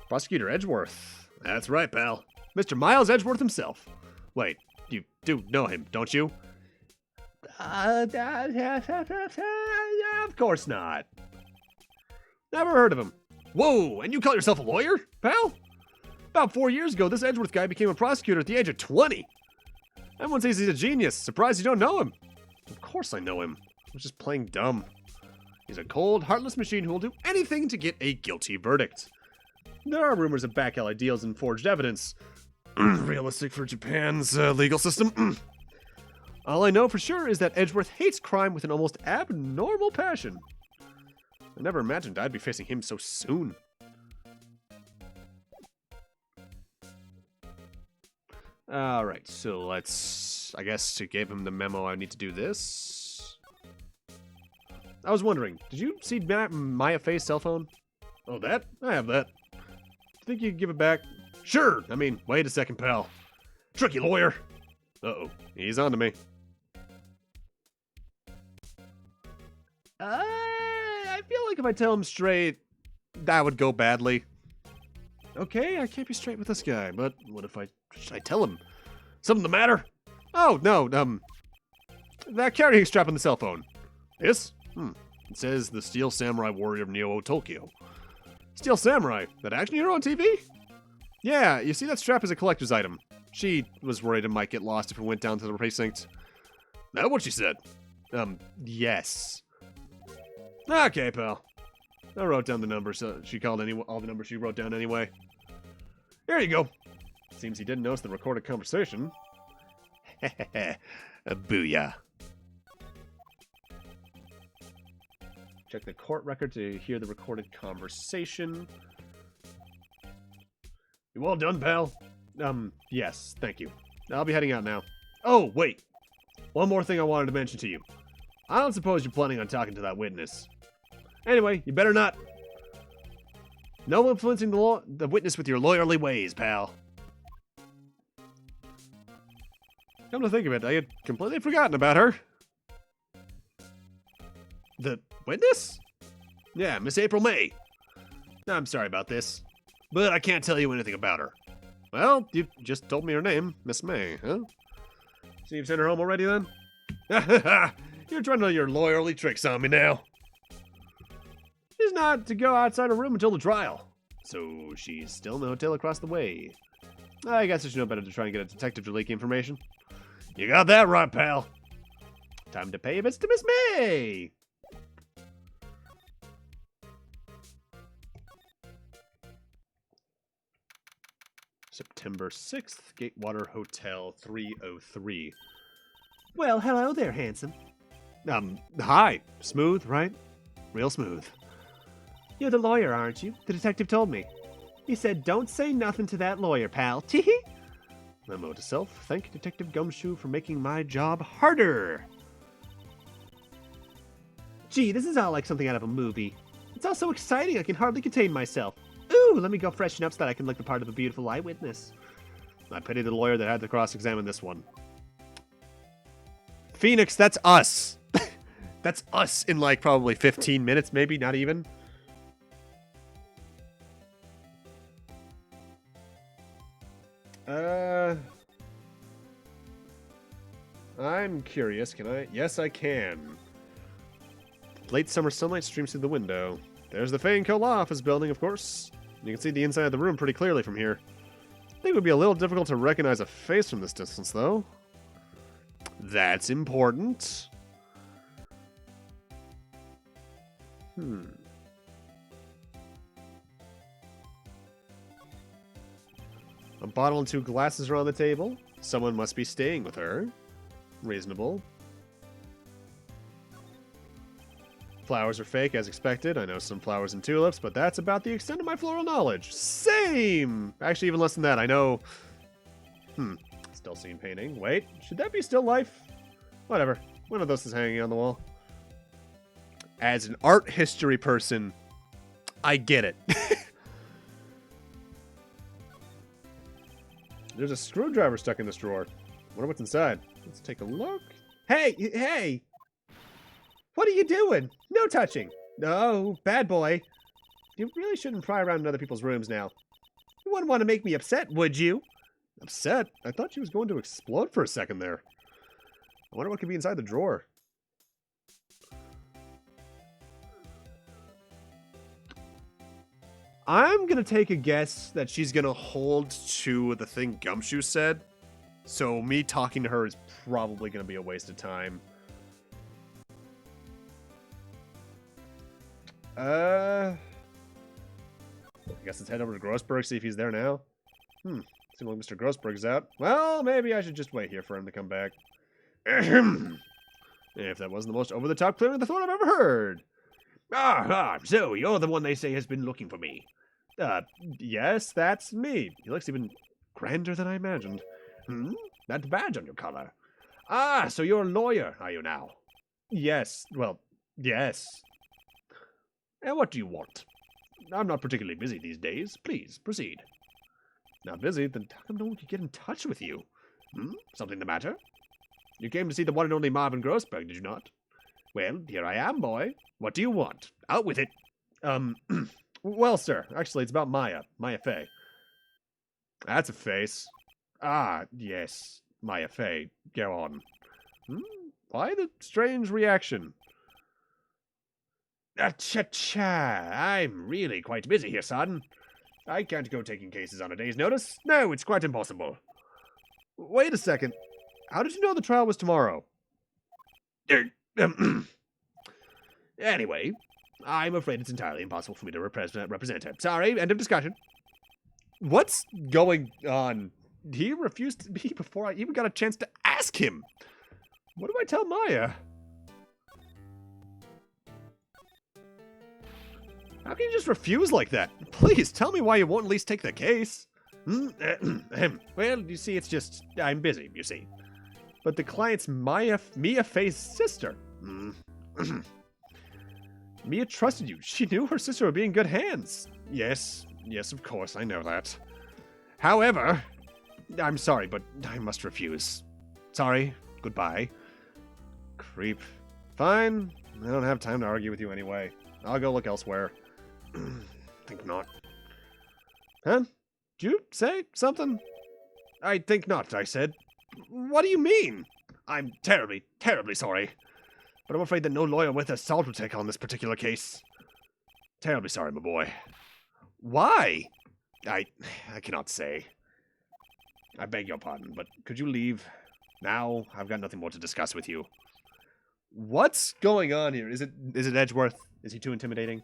Prosecutor Edgeworth. That's right, pal. Mr. Miles Edgeworth himself. Wait, you do know him, don't you? Of course not. Never heard of him. Whoa, and you call yourself a lawyer, pal? About 4 years ago, this Edgeworth guy became a prosecutor at the age of 20. Everyone says he's a genius. Surprised you don't know him. Of course I know him. I was just playing dumb. He's a cold, heartless machine who will do anything to get a guilty verdict. There are rumors of back alley deals and forged evidence. Realistic for Japan's legal system. All I know for sure is that Edgeworth hates crime with an almost abnormal passion. I never imagined I'd be facing him so soon. Alright, so let's... I guess to give him the memo I need to do this. I was wondering, did you see Maya Faye's cell phone? Oh, that? I have that. Think you could give it back? Sure! I mean, wait a second, pal. Tricky lawyer! Uh-oh, he's on to me. I feel like if I tell him straight, that would go badly. Okay, I can't be straight with this guy, but what if should I tell him? Something the matter? Oh, no, that carrying strap on the cell phone. Yes? It says the Steel Samurai Warrior of Neo Tokyo. Steel Samurai? That action hero on TV? Yeah, you see that strap is a collector's item. She was worried it might get lost if it went down to the precinct. That what she said? Yes. Okay, pal. I wrote down the numbers. She called all the numbers she wrote down anyway. Here you go. Seems he didn't notice the recorded conversation. Booyah. Check the court record to hear the recorded conversation. You all done, pal? Yes, thank you. I'll be heading out now. Oh, wait. One more thing I wanted to mention to you. I don't suppose you're planning on talking to that witness. Anyway, you better not. No influencing the witness with your lawyerly ways, pal. Come to think of it, I had completely forgotten about her. The witness? Yeah, Miss April May. I'm sorry about this, but I can't tell you anything about her. Well, you just told me her name, Miss May, huh? So you've sent her home already, then? You're trying your lawyerly tricks on me now. She's not to go outside her room until the trial, so she's still in the hotel across the way. I guess I should know better to try and get a detective to leak information. You got that right, pal. Time to pay a visit to Miss May. September 6th, Gatewater Hotel 303. Well, hello there, handsome. Hi. Smooth, right? Real smooth. You're the lawyer, aren't you? The detective told me. He said, don't say nothing to that lawyer, pal. Tee-hee. Memo to self. Thank Detective Gumshoe for making my job harder. Gee, this is all like something out of a movie. It's all so exciting I can hardly contain myself. Ooh, let me go freshen up so that I can look the part of a beautiful eyewitness. I pity the lawyer that had to cross-examine this one. Phoenix, that's us. That's us in like probably 15 minutes, maybe, not even. I'm curious. Can I? Yes, I can. Late summer sunlight streams through the window. There's the Fane Co. Law Office building, of course. You can see the inside of the room pretty clearly from here. I think it would be a little difficult to recognize a face from this distance, though. That's important. A bottle and 2 glasses are on the table. Someone must be staying with her. Reasonable. Flowers are fake, as expected. I know some flowers and tulips, but that's about the extent of my floral knowledge. Same! Actually, even less than that. I know... Still scene painting. Wait, should that be still life? Whatever. One of those is hanging on the wall. As an art history person, I get it. There's a screwdriver stuck in this drawer. Wonder what's inside. Let's take a look. Hey, hey! What are you doing? No touching. No, bad boy. You really shouldn't pry around in other people's rooms now. You wouldn't want to make me upset, would you? Upset? I thought she was going to explode for a second there. I wonder what could be inside the drawer. I'm going to take a guess that she's going to hold to the thing Gumshoe said. So me talking to her is probably going to be a waste of time. I guess let's head over to Grossberg, see if he's there now. Seems like Mr. Grossberg's out. Well, maybe I should just wait here for him to come back. If that wasn't the most over-the-top clearing of the throat I've ever heard. So you're the one they say has been looking for me. Yes, that's me. He looks even grander than I imagined. That badge on your collar. So you're a lawyer, are you now? Yes, well, yes. And what do you want? I'm not particularly busy these days. Please, proceed. Not busy? Then how come no one could get in touch with you? Something the matter? You came to see the one and only Marvin Grossberg, did you not? Well, here I am, boy. What do you want? Out with it. Well, sir, actually, it's about Maya Fey. That's a face. Yes, Maya Fey. Go on. Why the strange reaction? Cha-cha, I'm really quite busy here, son. I can't go taking cases on a day's notice. No, it's quite impossible. Wait a second. How did you know the trial was tomorrow? Anyway, I'm afraid it's entirely impossible for me to represent her. Sorry, end of discussion. What's going on? He refused to be before I even got a chance to ask him. What do I tell Maya? How can you just refuse like that? Please, tell me why you won't at least take the case. Well, you see, it's just, I'm busy, you see. But the client's Mia Faye's sister. Mia trusted you. She knew her sister would be in good hands. Yes, of course, I know that. However, I'm sorry, but I must refuse. Sorry, goodbye. Creep. Fine, I don't have time to argue with you anyway. I'll go look elsewhere. Think not. Huh? Did you say something? I think not, I said. What do you mean? I'm terribly, terribly sorry. But I'm afraid that no lawyer worth his salt will take on this particular case. Terribly sorry, my boy. Why? I cannot say. I beg your pardon, but could you leave? Now, I've got nothing more to discuss with you. What's going on here? Is it Edgeworth? Is he too intimidating?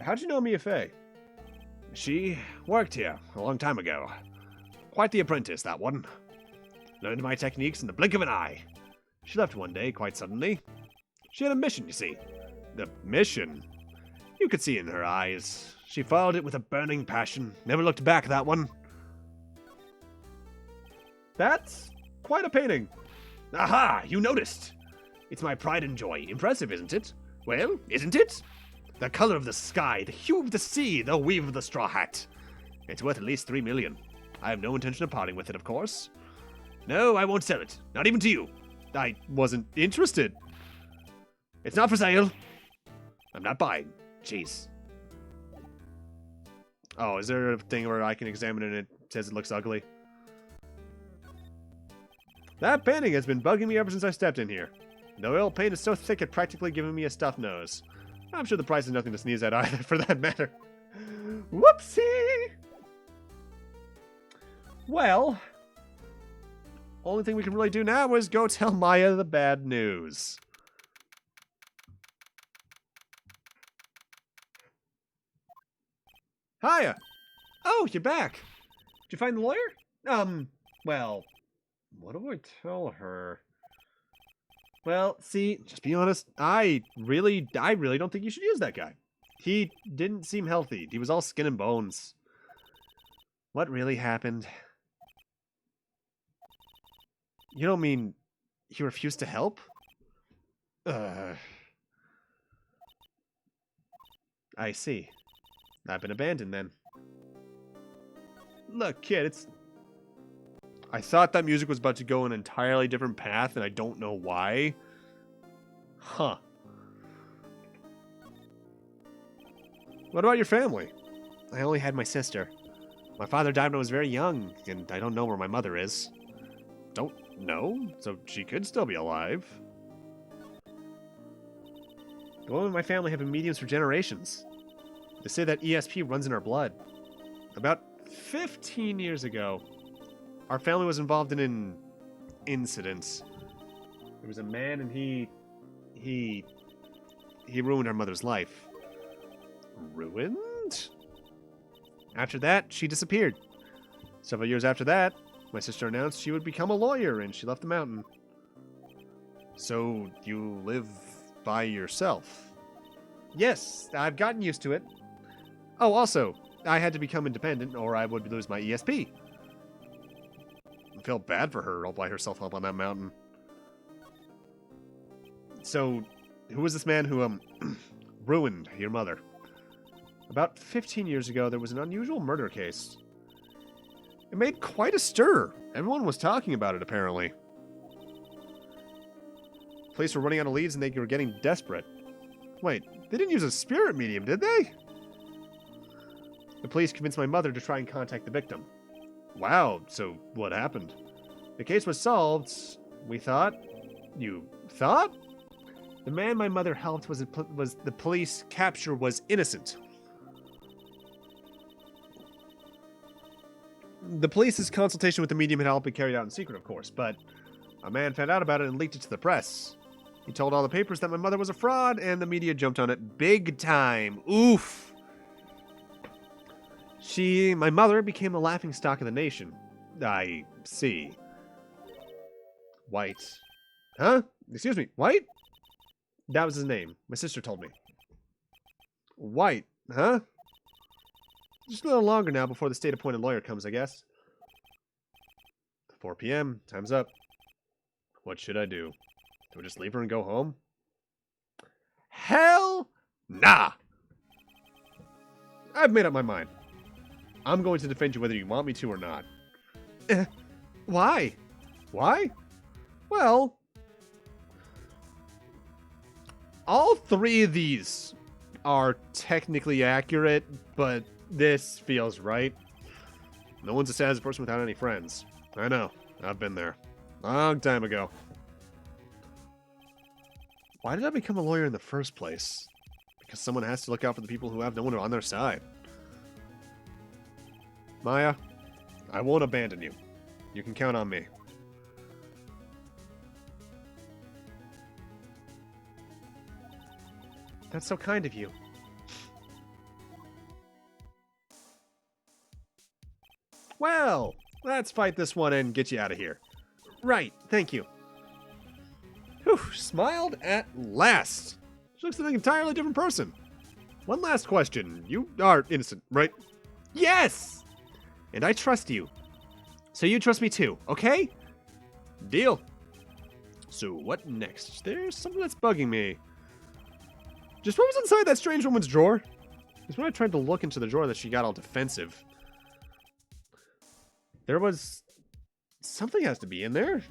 How'd you know Mia Faye? She worked here a long time ago. Quite the apprentice, that one. Learned my techniques in the blink of an eye. She left one day, quite suddenly. She had a mission, you see. The mission? You could see in her eyes. She followed it with a burning passion. Never looked back, that one. That's quite a painting. Aha! You noticed! It's my pride and joy. Impressive, isn't it? Well, isn't it? The color of the sky, the hue of the sea, the weave of the straw hat. It's worth at least 3 million. I have no intention of parting with it, of course. No, I won't sell it. Not even to you. I wasn't interested. It's not for sale. I'm not buying. Jeez. Oh, is there a thing where I can examine it and it says it looks ugly? That painting has been bugging me ever since I stepped in here. The oil paint is so thick it practically giving me a stuffed nose. I'm sure the price is nothing to sneeze at either, for that matter. Whoopsie! Well, only thing we can really do now is go tell Maya the bad news. Hiya! Oh, you're back. Did you find the lawyer? Well, what do I tell her? Well, see, just be honest, I really don't think you should use that guy. He didn't seem healthy. He was all skin and bones. What really happened? You don't mean he refused to help? I see. I've been abandoned then. Look, kid, it's... I thought that music was about to go an entirely different path, and I don't know why. Huh. What about your family? I only had my sister. My father died when I was very young, and I don't know where my mother is. Don't know? So she could still be alive. The women in my family have been mediums for generations. They say that ESP runs in our blood. About 15 years ago, our family was involved in an incident. There was a man and he ruined our mother's life. Ruined? After that, she disappeared. Several years after that, my sister announced she would become a lawyer and she left the mountain. So, you live by yourself? Yes, I've gotten used to it. Oh, also, I had to become independent or I would lose my ESP. I feel bad for her all by herself up on that mountain. So, who was this man who, ruined your mother? About 15 years ago, there was an unusual murder case. It made quite a stir. Everyone was talking about it, apparently. Police were running out of leads and they were getting desperate. Wait, they didn't use a spirit medium, did they? The police convinced my mother to try and contact the victim. Wow, so what happened? The case was solved, we thought. You thought? The man my mother helped was the police capture was innocent. The police's consultation with the medium had all been carried out in secret, of course, but a man found out about it and leaked it to the press. He told all the papers that my mother was a fraud, and the media jumped on it big time. Oof. My mother became the laughingstock of the nation. I see. White. Huh? Excuse me, White? That was his name. My sister told me. White, huh? Just a little longer now before the state-appointed lawyer comes, I guess. 4 p.m. Time's up. What should I do? Do I just leave her and go home? Hell nah! I've made up my mind. I'm going to defend you whether you want me to or not. Why? Why? Well, all three of these are technically accurate, but this feels right. No one's a sad person without any friends. I know. I've been there. Long time ago. Why did I become a lawyer in the first place? Because someone has to look out for the people who have no one on their side. Maya, I won't abandon you. You can count on me. That's so kind of you. Well, let's fight this one and get you out of here. Right, thank you. Whew, smiled at last. She looks like an entirely different person. One last question. You are innocent, right? Yes! And I trust you. So you trust me too, okay? Deal. So what next? There's something that's bugging me. Just what was inside that strange woman's drawer? Because when I tried to look into the drawer that she got all defensive. There was... something has to be in there.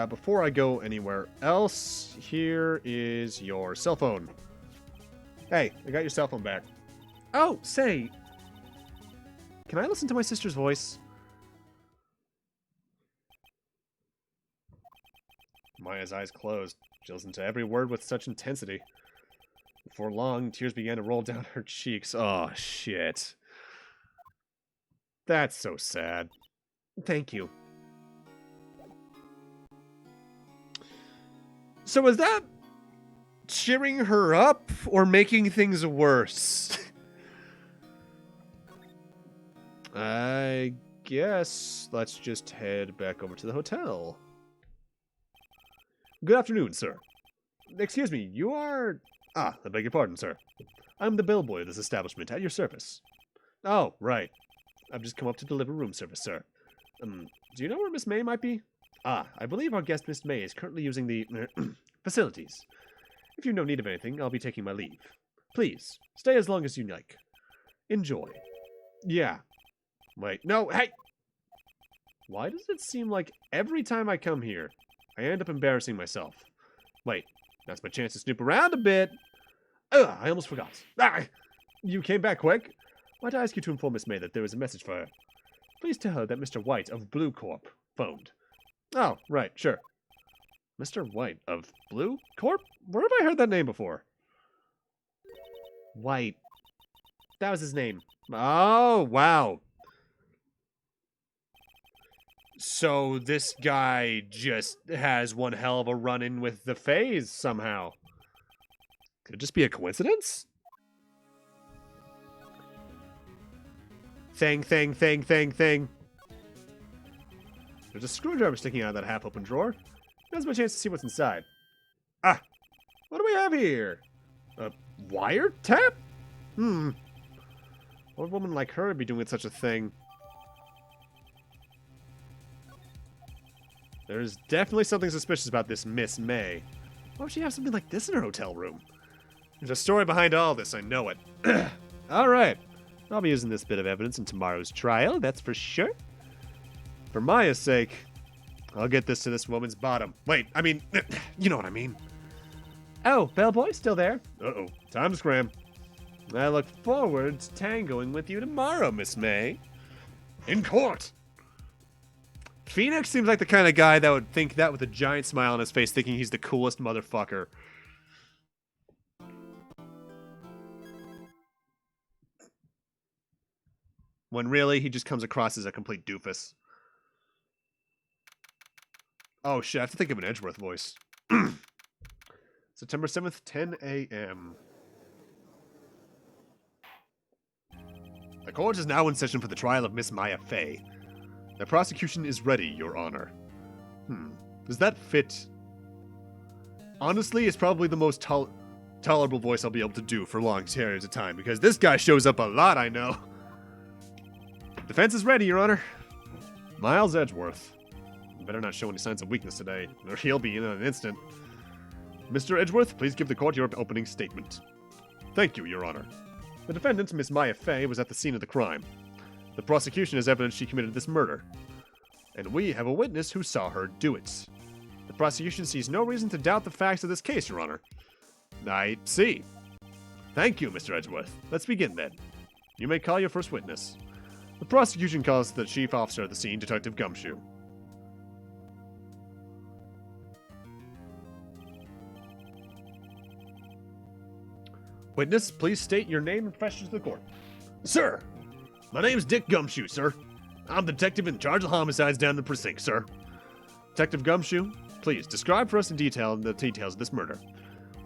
Before I go anywhere else, here is your cell phone. Hey, I got your cell phone back. Oh, say, can I listen to my sister's voice? Maya's eyes closed. She listened to every word with such intensity. Before long, tears began to roll down her cheeks. Oh, shit. That's so sad. Thank you. So was that cheering her up or making things worse? I guess let's just head back over to the hotel. Good afternoon, sir. Excuse me, you are... Ah, I beg your pardon, sir. I'm the bellboy of this establishment, at your service. Oh, right. I've just come up to deliver room service, sir. Do you know where Miss May might be? Ah, I believe our guest Miss May is currently using the facilities. If you've no need of anything, I'll be taking my leave. Please, stay as long as you like. Enjoy. Yeah. Wait, no, hey! Why does it seem like every time I come here, I end up embarrassing myself? Wait, that's my chance to snoop around a bit. Ugh, I almost forgot. Ah! You came back quick. Might I ask you to inform Miss May that there is a message for her? Please tell her that Mr. White of Blue Corp phoned. Oh, right, sure. Mr. White of Blue Corp? Where have I heard that name before? White. That was his name. Oh, wow. So this guy just has one hell of a run-in with the Fays somehow. Could it just be a coincidence? Thing. There's a screwdriver sticking out of that half-open drawer. Now's my chance to see what's inside. Ah! What do we have here? A wiretap? What would a woman like her be doing such a thing? There's definitely something suspicious about this Miss May. Why would she have something like this in her hotel room? There's a story behind all this, I know it. Alright. I'll be using this bit of evidence in tomorrow's trial, that's for sure. For Maya's sake, I'll get this to this woman's bottom. Wait, I mean, you know what I mean. Oh, bellboy, still there? Uh-oh, time to scram. I look forward to tangoing with you tomorrow, Miss May. In court! Phoenix seems like the kind of guy that would think that with a giant smile on his face, thinking he's the coolest motherfucker. When really, he just comes across as a complete doofus. Oh shit, I have to think of an Edgeworth voice. September 7th, 10 a.m. The court is now in session for the trial of Miss Maya Fey. The prosecution is ready, Your Honor. Does that fit? Honestly, it's probably the most tolerable voice I'll be able to do for long periods of time, because this guy shows up a lot, I know. Defense is ready, Your Honor. Miles Edgeworth. You better not show any signs of weakness today, or he'll be in an instant. Mr. Edgeworth, please give the court your opening statement. Thank you, Your Honor. The defendant, Miss Maya Fey, was at the scene of the crime. The prosecution has evidence she committed this murder. And we have a witness who saw her do it. The prosecution sees no reason to doubt the facts of this case, Your Honor. I see. Thank you, Mr. Edgeworth. Let's begin then. You may call your first witness. The prosecution calls the chief officer at the scene, Detective Gumshoe. Witness, please state your name and profession to the court. Sir, my name's Dick Gumshoe, sir. I'm the detective in charge of homicides down in the precinct, sir. Detective Gumshoe, please describe for us in detail the details of this murder.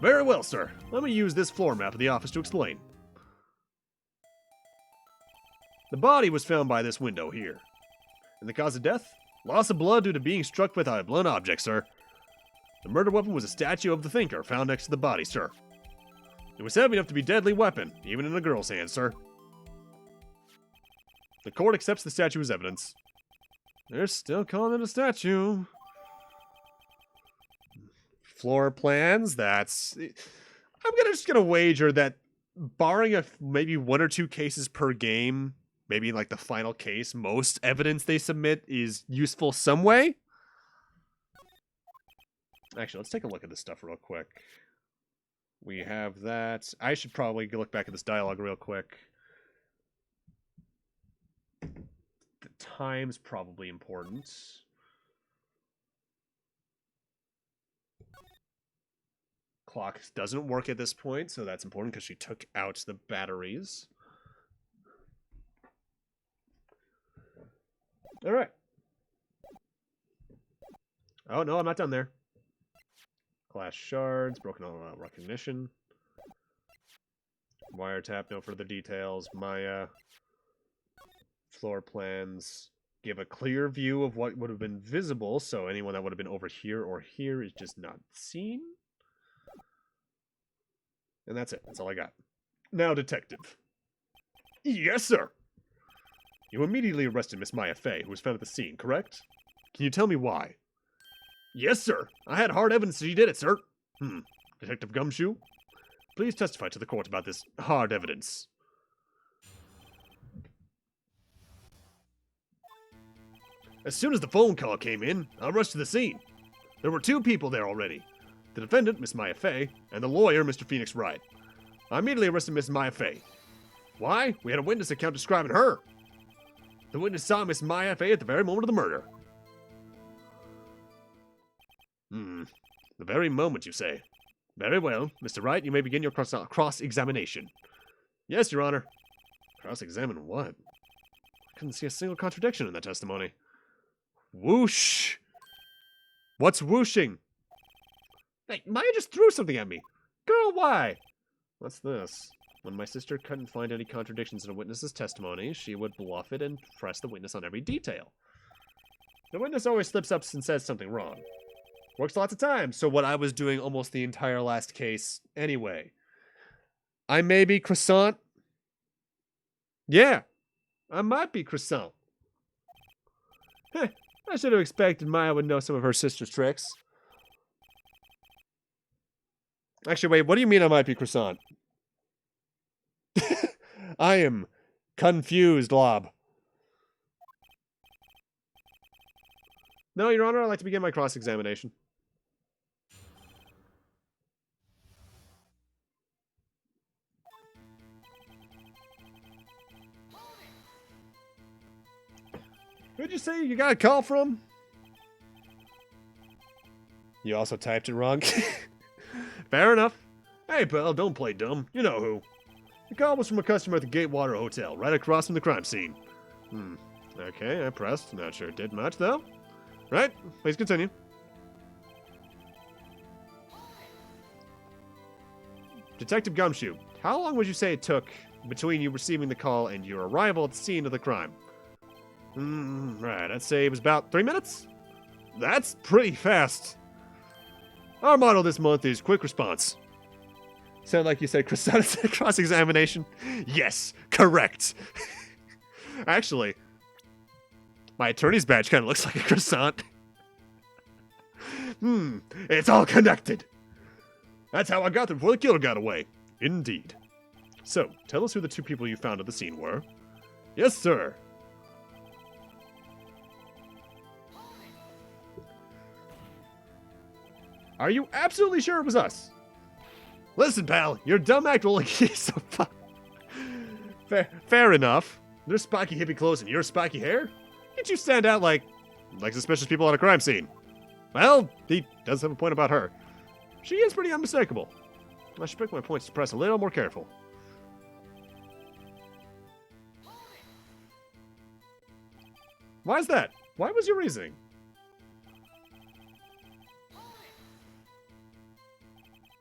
Very well, sir. Let me use this floor map of the office to explain. The body was found by this window here. And the cause of death? Loss of blood due to being struck with a blunt object, sir. The murder weapon was a statue of the thinker found next to the body, sir. It was heavy enough to be a deadly weapon, even in a girl's hand, sir. The court accepts the statue as evidence. They're still calling it a statue. Floor plans, that's... I'm just gonna wager that, barring maybe one or two cases per game, maybe like the final case, most evidence they submit is useful some way. Actually, let's take a look at this stuff real quick. We have that. I should probably look back at this dialogue real quick. The time's probably important. Clock doesn't work at this point, so that's important because she took out the batteries. All right. Oh, no, I'm not done there. Glass shards, broken recognition. Wiretap, no further details. Maya. Floor plans give a clear view of what would have been visible, so anyone that would have been over here or here is just not seen. And that's it. That's all I got. Now, detective. Yes, sir. You immediately arrested Miss Maya Fey, who was found at the scene, correct? Can you tell me why? Yes, sir. I had hard evidence that she did it, sir. Detective Gumshoe, please testify to the court about this hard evidence. As soon as the phone call came in, I rushed to the scene. There were two people there already. The defendant, Miss Maya Fey, and the lawyer, Mr. Phoenix Wright. I immediately arrested Miss Maya Fey. Why? We had a witness account describing her. The witness saw Miss Maya Fey at the very moment of the murder. The very moment, you say. Very well. Mr. Wright, you may begin your cross-examination. Yes, Your Honor. Cross-examine what? I couldn't see a single contradiction in that testimony. Whoosh! What's whooshing? Hey, Maya just threw something at me. Girl, why? What's this? When my sister couldn't find any contradictions in a witness's testimony, she would bluff it and press the witness on every detail. The witness always slips up and says something wrong. Works lots of times, so what I was doing almost the entire last case anyway. I may be croissant. Yeah, I might be croissant. Heh, I should have expected Maya would know some of her sister's tricks. Actually, wait, what do you mean I might be croissant? I am confused, Lob. No, Your Honor, I'd like to begin my cross-examination. Who'd you say you got a call from? You also typed it wrong. Fair enough. Hey, pal, don't play dumb. You know who. The call was from a customer at the Gatewater Hotel, right across from the crime scene. Okay, I pressed. Not sure it did much, though. Right, please continue. Detective Gumshoe, how long would you say it took between you receiving the call and your arrival at the scene of the crime? Right, I'd say it was about 3 minutes. That's pretty fast. Our motto this month is quick response. Sound like you said cross-examination? Yes, correct. Actually, my attorney's badge kind of looks like a croissant. It's all connected. That's how I got there before the killer got away. Indeed. So, tell us who the two people you found at the scene were. Yes, sir. Are you absolutely sure it was us? Listen, pal, your dumb act will so fair enough. There's spiky hippie clothes and your spiky hair? Can't you stand out like suspicious people at a crime scene? Well, he does have a point about her. She is pretty unmistakable. I should pick my points to press a little more careful. Why is that? Why was your reasoning?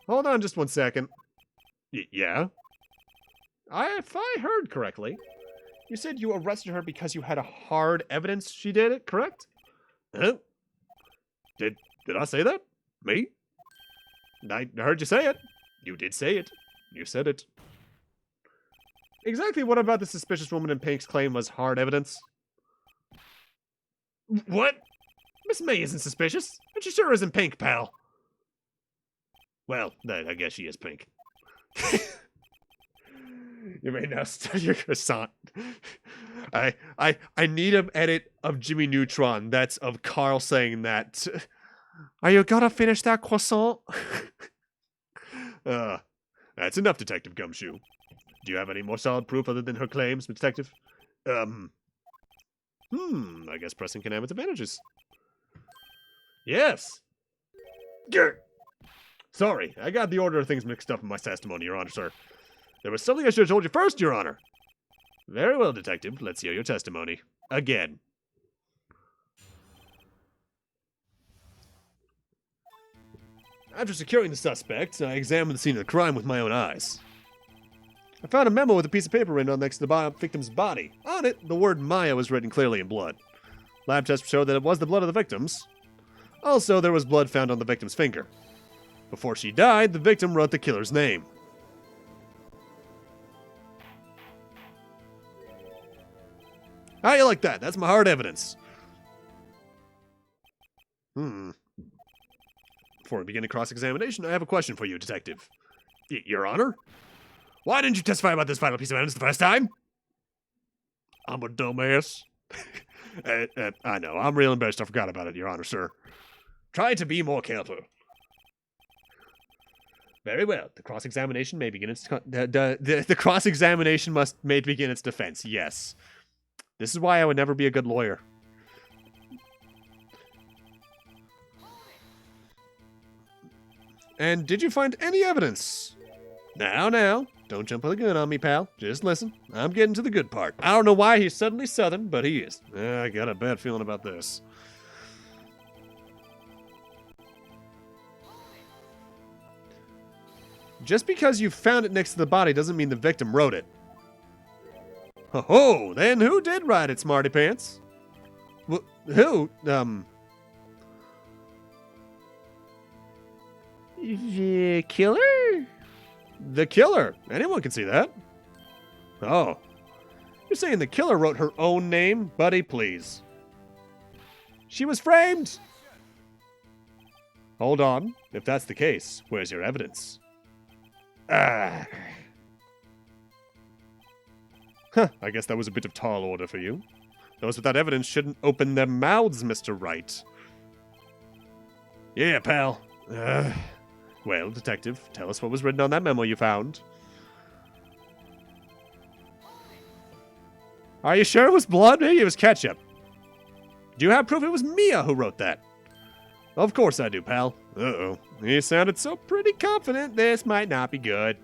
Hold on just 1 second. Yeah? If I heard correctly, you said you arrested her because you had a hard evidence she did it, correct? Huh? Did I say that? Me? I heard you say it. You did say it. You said it. Exactly what about the suspicious woman in pink's claim was hard evidence? What? Miss May isn't suspicious, and she sure isn't pink, pal. Well, I guess she is pink. You may now study your croissant. I need an edit of Jimmy Neutron that's of Carl saying that. Are you gonna finish that croissant? That's enough, Detective Gumshoe. Do you have any more solid proof other than her claims, Detective? I guess pressing can have its advantages. Yes. Grr. Sorry, I got the order of things mixed up in my testimony, Your Honor, sir. There was something I should have told you first, Your Honor. Very well, Detective. Let's hear your testimony. Again. After securing the suspect, I examined the scene of the crime with my own eyes. I found a memo with a piece of paper written on next to the victim's body. On it, the word Maya was written clearly in blood. Lab tests showed that it was the blood of the victims. Also, there was blood found on the victim's finger. Before she died, the victim wrote the killer's name. How do you like that? That's my hard evidence. Before we begin the cross-examination, I have a question for you, Detective. Your Honor? Why didn't you testify about this vital piece of evidence the first time? I'm a dumbass. I know, I'm real embarrassed I forgot about it, Your Honor, sir. Try to be more careful. Very well. The cross-examination may begin its... The cross-examination may begin its defense, yes. This is why I would never be a good lawyer. And did you find any evidence? Now, don't jump the gun on me, pal. Just listen. I'm getting to the good part. I don't know why he's suddenly Southern, but he is. I got a bad feeling about this. Just because you found it next to the body doesn't mean the victim wrote it. Oh, then who did write it, Smarty Pants? Who? The killer? The killer. Anyone can see that. Oh. You're saying the killer wrote her own name? Buddy, please. She was framed! Hold on. If that's the case, where's your evidence? I guess that was a bit of tall order for you. Those without evidence shouldn't open their mouths, Mr. Wright. Yeah, pal. Well, Detective, tell us what was written on that memo you found. Are you sure it was blood? Maybe it was ketchup. Do you have proof it was Mia who wrote that? Of course I do, pal. Uh-oh. You sounded so pretty confident. This might not be good.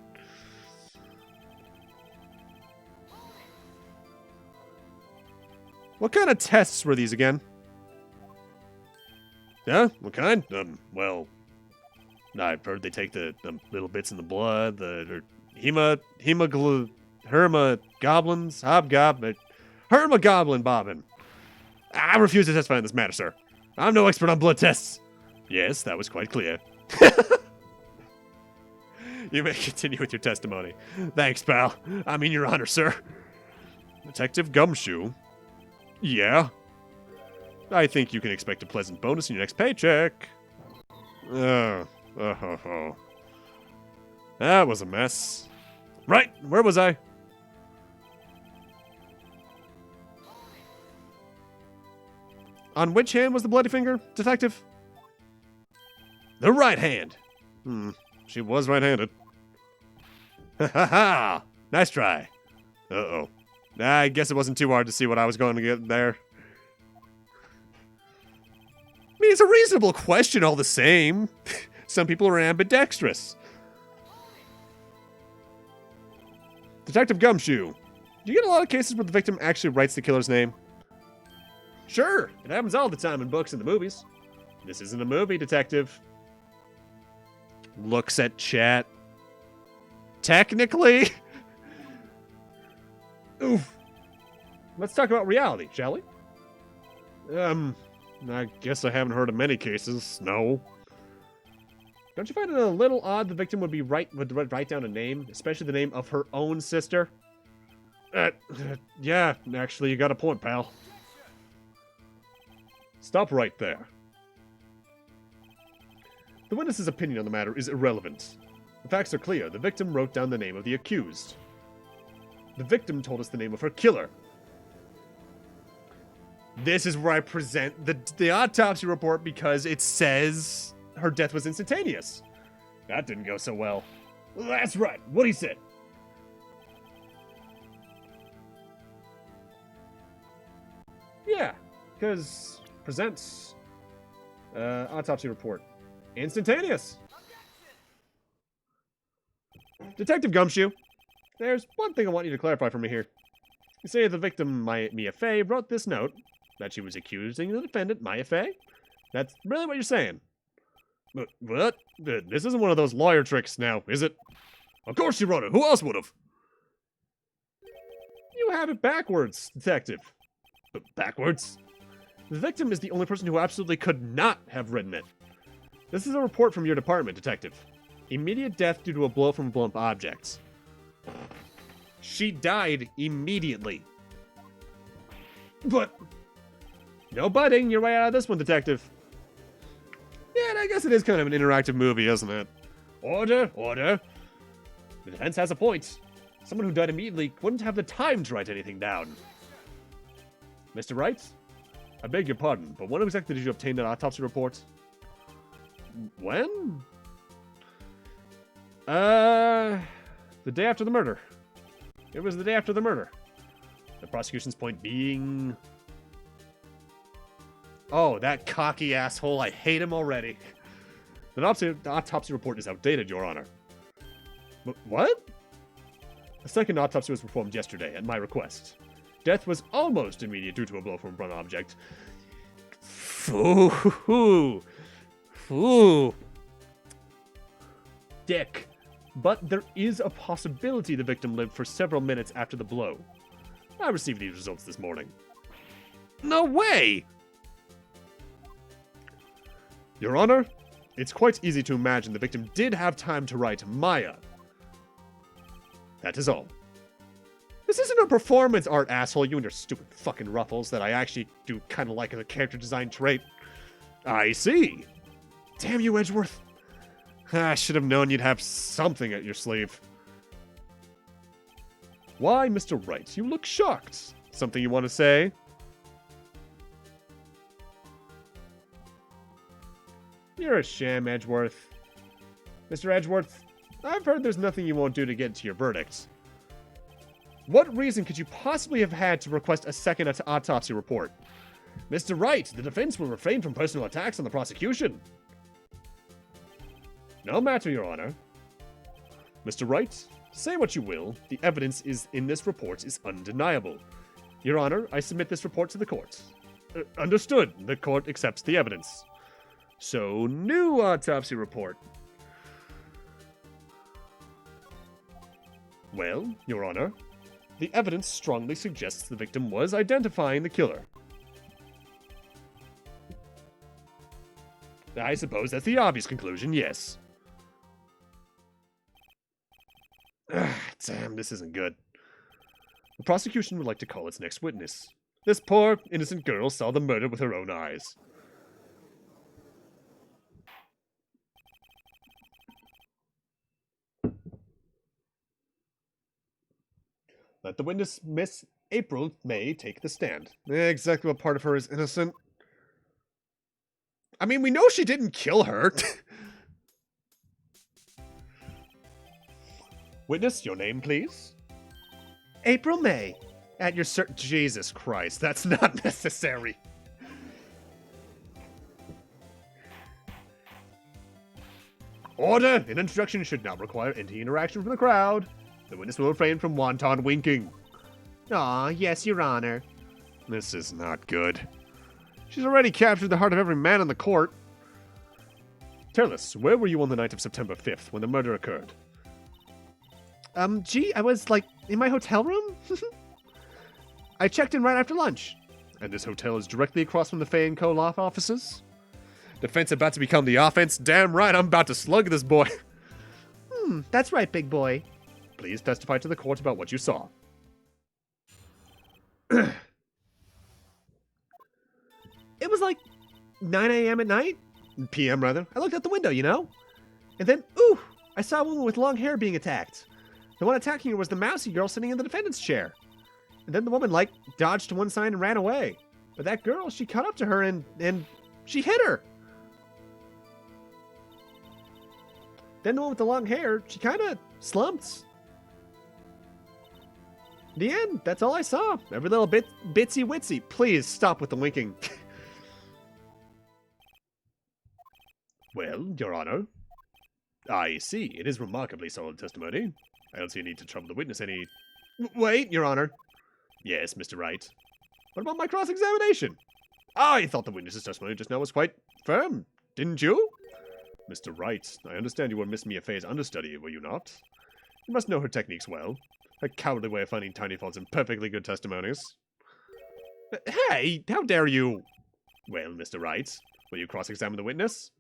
What kind of tests were these again? Yeah? What kind? Well, I've heard they take the little bits in the blood, hermagoblins, hermagoblin bobbin. I refuse to testify in this matter, sir. I'm no expert on blood tests. Yes, that was quite clear. You may continue with your testimony. Thanks, pal. I mean, Your Honor, sir. Detective Gumshoe? Yeah? I think you can expect a pleasant bonus in your next paycheck. That was a mess. Right, where was I? On which hand was the bloody finger, detective? The right hand. She was right-handed. Ha ha ha! Nice try. Uh-oh. I guess it wasn't too hard to see what I was going to get there. I mean, it's a reasonable question all the same. Some people are ambidextrous. Detective Gumshoe, do you get a lot of cases where the victim actually writes the killer's name? Sure, it happens all the time in books and the movies. This isn't a movie, detective. Looks at chat. Technically. Oof. Let's talk about reality, shall we? I guess I haven't heard of many cases. No. Don't you find it a little odd the victim would write down a name, especially the name of her own sister? Yeah, actually, you got a point, pal. Stop right there. The witness's opinion on the matter is irrelevant. The facts are clear. The victim wrote down the name of the accused. The victim told us the name of her killer. This is where I present the autopsy report because it says her death was instantaneous. That didn't go so well. That's right. What he said. Yeah, because presents autopsy report. Instantaneous. Detective Gumshoe, there's one thing I want you to clarify for me here. You say the victim, Mia Fey, wrote this note that she was accusing the defendant, Mia Fey? That's really what you're saying? But what? This isn't one of those lawyer tricks now, is it? Of course she wrote it. Who else would have? You have it backwards, detective. Backwards? The victim is the only person who absolutely could not have written it. This is a report from your department, detective. Immediate death due to a blow from a blunt object. She died immediately. But no butting your way out of this one, detective. Yeah, and I guess it is kind of an interactive movie, isn't it? Order, order. The defense has a point. Someone who died immediately wouldn't have the time to write anything down. Mr. Wright? I beg your pardon, but when exactly did you obtain that autopsy report? When? The day after the murder. It was the day after the murder. The prosecution's point being... Oh, that cocky asshole. I hate him already. The autopsy report is outdated, Your Honor. What? A second autopsy was performed yesterday, at my request. Death was almost immediate due to a blow from a blunt object. Foo. Dick. But there is a possibility the victim lived for several minutes after the blow. I received these results this morning. No way! Your Honor, it's quite easy to imagine the victim did have time to write Maya. That is all. This isn't a performance art, asshole, you and your stupid fucking ruffles that I actually do kind of like as a character design trait. I see. Damn you, Edgeworth. I should have known you'd have something at your sleeve. Why, Mr. Wright, you look shocked. Something you want to say? You're a sham, Edgeworth. Mr. Edgeworth, I've heard there's nothing you won't do to get to your verdict. What reason could you possibly have had to request a second autopsy report? Mr. Wright, the defense will refrain from personal attacks on the prosecution. No matter, Your Honor. Mr. Wright, say what you will, the evidence in this report is undeniable. Your Honor, I submit this report to the court. Understood. The court accepts the evidence. So, new autopsy report. Well, Your Honor, the evidence strongly suggests the victim was identifying the killer. I suppose that's the obvious conclusion, yes. Damn, this isn't good. The prosecution would like to call its next witness. This poor, innocent girl saw the murder with her own eyes. Let the witness, Miss April May, take the stand. Exactly what part of her is innocent? I mean, we know she didn't kill her. Witness, your name, please? April May. At your Jesus Christ, that's not necessary. Order! An introduction should not require any interaction from the crowd. The witness will refrain from wanton winking. Aw, yes, Your Honor. This is not good. She's already captured the heart of every man in the court. Tell us, where were you on the night of September 5th when the murder occurred? I was, in my hotel room? I checked in right after lunch. And this hotel is directly across from the Fay & Co. law offices? Defense about to become the offense? Damn right, I'm about to slug this boy. That's right, big boy. Please testify to the court about what you saw. It was 9 a.m. at night? PM, rather. I looked out the window, And then, I saw a woman with long hair being attacked. The one attacking her was the mousy girl sitting in the defendant's chair. And then the woman, dodged to one side and ran away. But that girl, she caught up to her and she hit her. Then the one with the long hair, she kind of slumped. In the end, that's all I saw. Every little bitsy witsy. Please stop with the winking. Well, Your Honor. I see. It is remarkably solid testimony. I don't see a need to trouble the witness any... Wait, Your Honor. Yes, Mr. Wright. What about my cross-examination? I thought the witness's testimony just now was quite firm, didn't you? Mr. Wright, I understand you were Miss Mia Fey's understudy, were you not? You must know her techniques well. Her cowardly way of finding tiny faults in perfectly good testimonies. Hey, how dare you? Well, Mr. Wright, will you cross-examine the witness?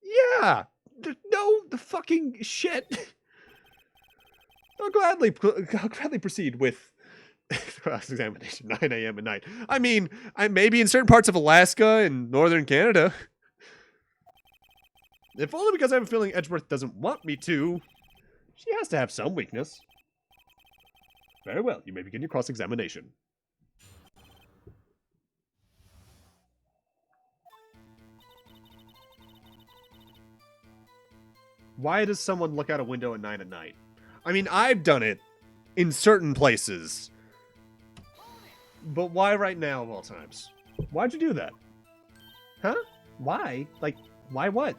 Yeah! No, the fucking shit! I'll gladly proceed with cross-examination 9 a.m. at night. I mean, I may be in certain parts of Alaska and northern Canada. If only because I have a feeling Edgeworth doesn't want me to. She has to have some weakness. Very well, you may begin your cross-examination. Why does someone look out a window at 9 at night? I mean, I've done it in certain places. But why right now of all times? Why'd you do that? Huh? Why? Why what?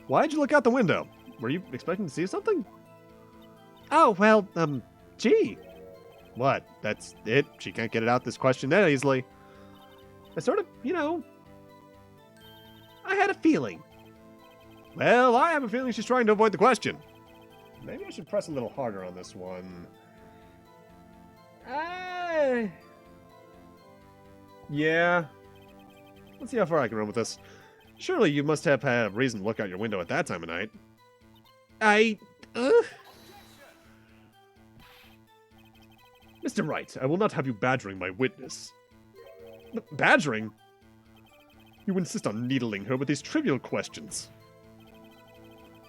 Why'd you look out the window? Were you expecting to see something? Oh, well, gee. What? That's it? She can't get it out this question that easily. I sort of, I had a feeling. Well, I have a feeling she's trying to avoid the question. Maybe I should press a little harder on this one. Yeah. Let's see how far I can run with this. Surely you must have had a reason to look out your window at that time of night. Mr. Wright, I will not have you badgering my witness. Badgering? You insist on needling her with these trivial questions.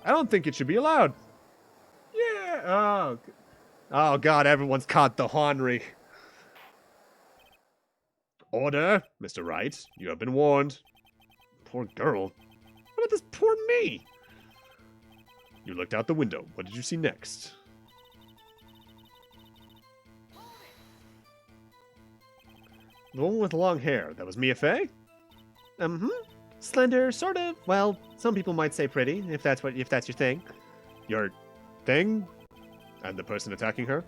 I don't think it should be allowed. Yeah, oh God, everyone's caught the Henry. Order, Mr. Wright. You have been warned. Poor girl. What about this poor me? You looked out the window. What did you see next? The woman with the long hair. That was Mia Fey? Slender, sort of. Well, some people might say pretty, if that's your thing. Your thing? And the person attacking her?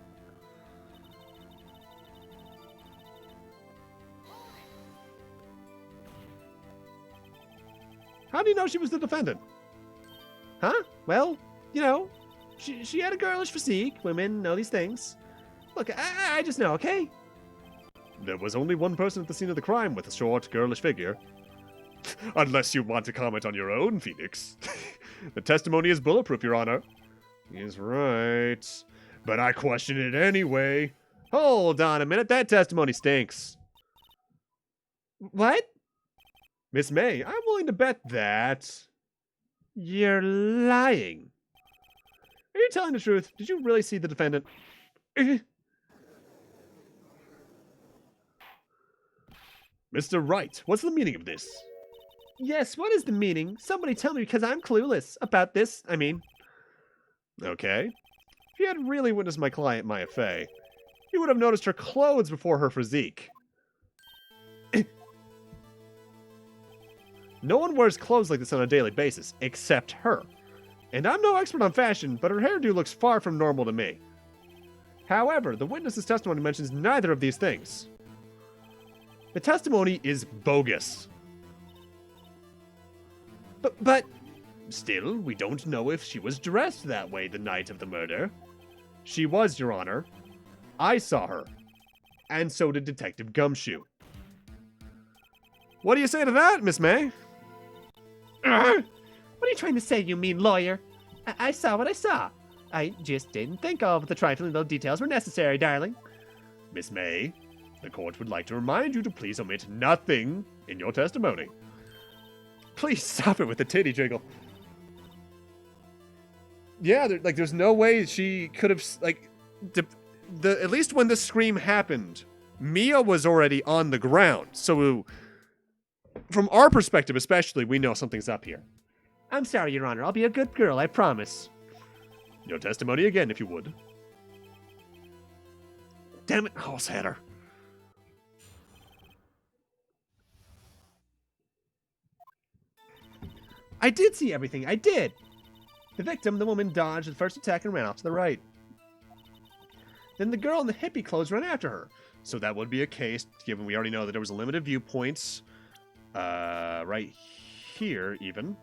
How do you know she was the defendant? Huh? Well, you know, she had a girlish physique. Women know these things. Look, I just know, okay? There was only one person at the scene of the crime with a short, girlish figure. Unless you want to comment on your own, Phoenix. The testimony is bulletproof, Your Honor. He's right. But I question it anyway. Hold on a minute, that testimony stinks. What? Miss May, I'm willing to bet that... You're lying. Are you telling the truth? Did you really see the defendant? Mr. Wright, what's the meaning of this? Yes, what is the meaning? Somebody tell me, because I'm clueless about this, I mean. Okay. If you had really witnessed my client, Maya Fey, you would have noticed her clothes before her physique. No one wears clothes like this on a daily basis, except her. And I'm no expert on fashion, but her hairdo looks far from normal to me. However, the witness's testimony mentions neither of these things. The testimony is bogus. But... Still, we don't know if she was dressed that way the night of the murder. She was, Your Honor. I saw her. And so did Detective Gumshoe. What do you say to that, Miss May? What are you trying to say, you mean lawyer? I saw what I saw. I just didn't think all of the trifling little details were necessary, darling. Miss May, the court would like to remind you to please omit nothing in your testimony. Please stop it with the titty jiggle. Yeah, there's no way she could have, at least when the scream happened, Mia was already on the ground. So, from our perspective especially, we know something's up here. I'm sorry, Your Honor. I'll be a good girl, I promise. Your testimony again, if you would. Damn it, horsehatter. I did see everything. I did. The victim, the woman, dodged the first attack and ran off to the right. Then the girl in the hippie clothes ran after her. So that would be a case, given we already know that there was a limited viewpoints, right here even,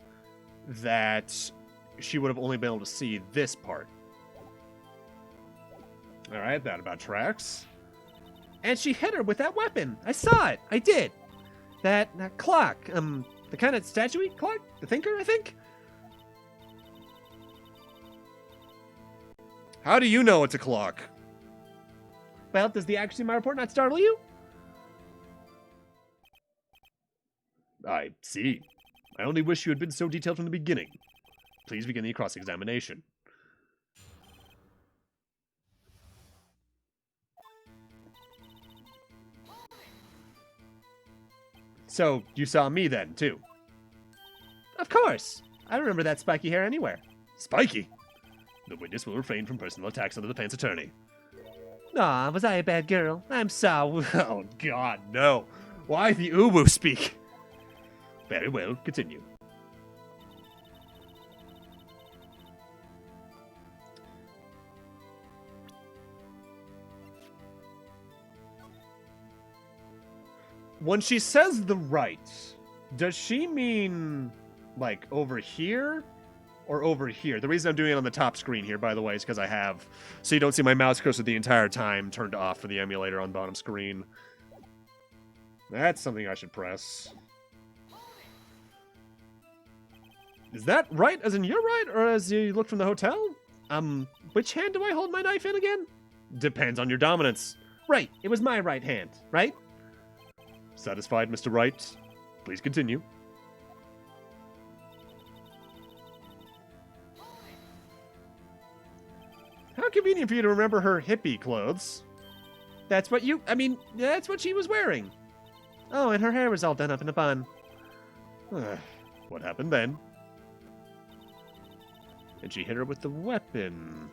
that she would have only been able to see this part. Alright, that about tracks. And she hit her with that weapon. I saw it. I did. That clock. The kind of statue-y clock? The thinker, I think? How do you know it's a clock? Well, does the accuracy of my report not startle you? I see. I only wish you had been so detailed from the beginning. Please begin the cross-examination. So, you saw me then, too? Of course! I remember that spiky hair anywhere. Spiky? The witness will refrain from personal attacks on the defense attorney. Aw, was I a bad girl? I'm sorry. Oh, God, no. Why the uwu speak? Very well, continue. When she says the right, does she mean, like, over here? Or over here? The reason I'm doing it on the top screen here, by the way, is because I have... So you don't see my mouse cursor the entire time turned off for the emulator on bottom screen. That's something I should press. Is that right? As in you're right? Or as you look from the hotel? Which hand do I hold my knife in again? Depends on your dominance. Right, it was my right hand, right? Satisfied, Mr. Wright? Please continue. How convenient for you to remember her hippie clothes. That's what you... I mean, that's what she was wearing. Oh, and her hair was all done up in a bun. What happened then? And she hit her with the weapon.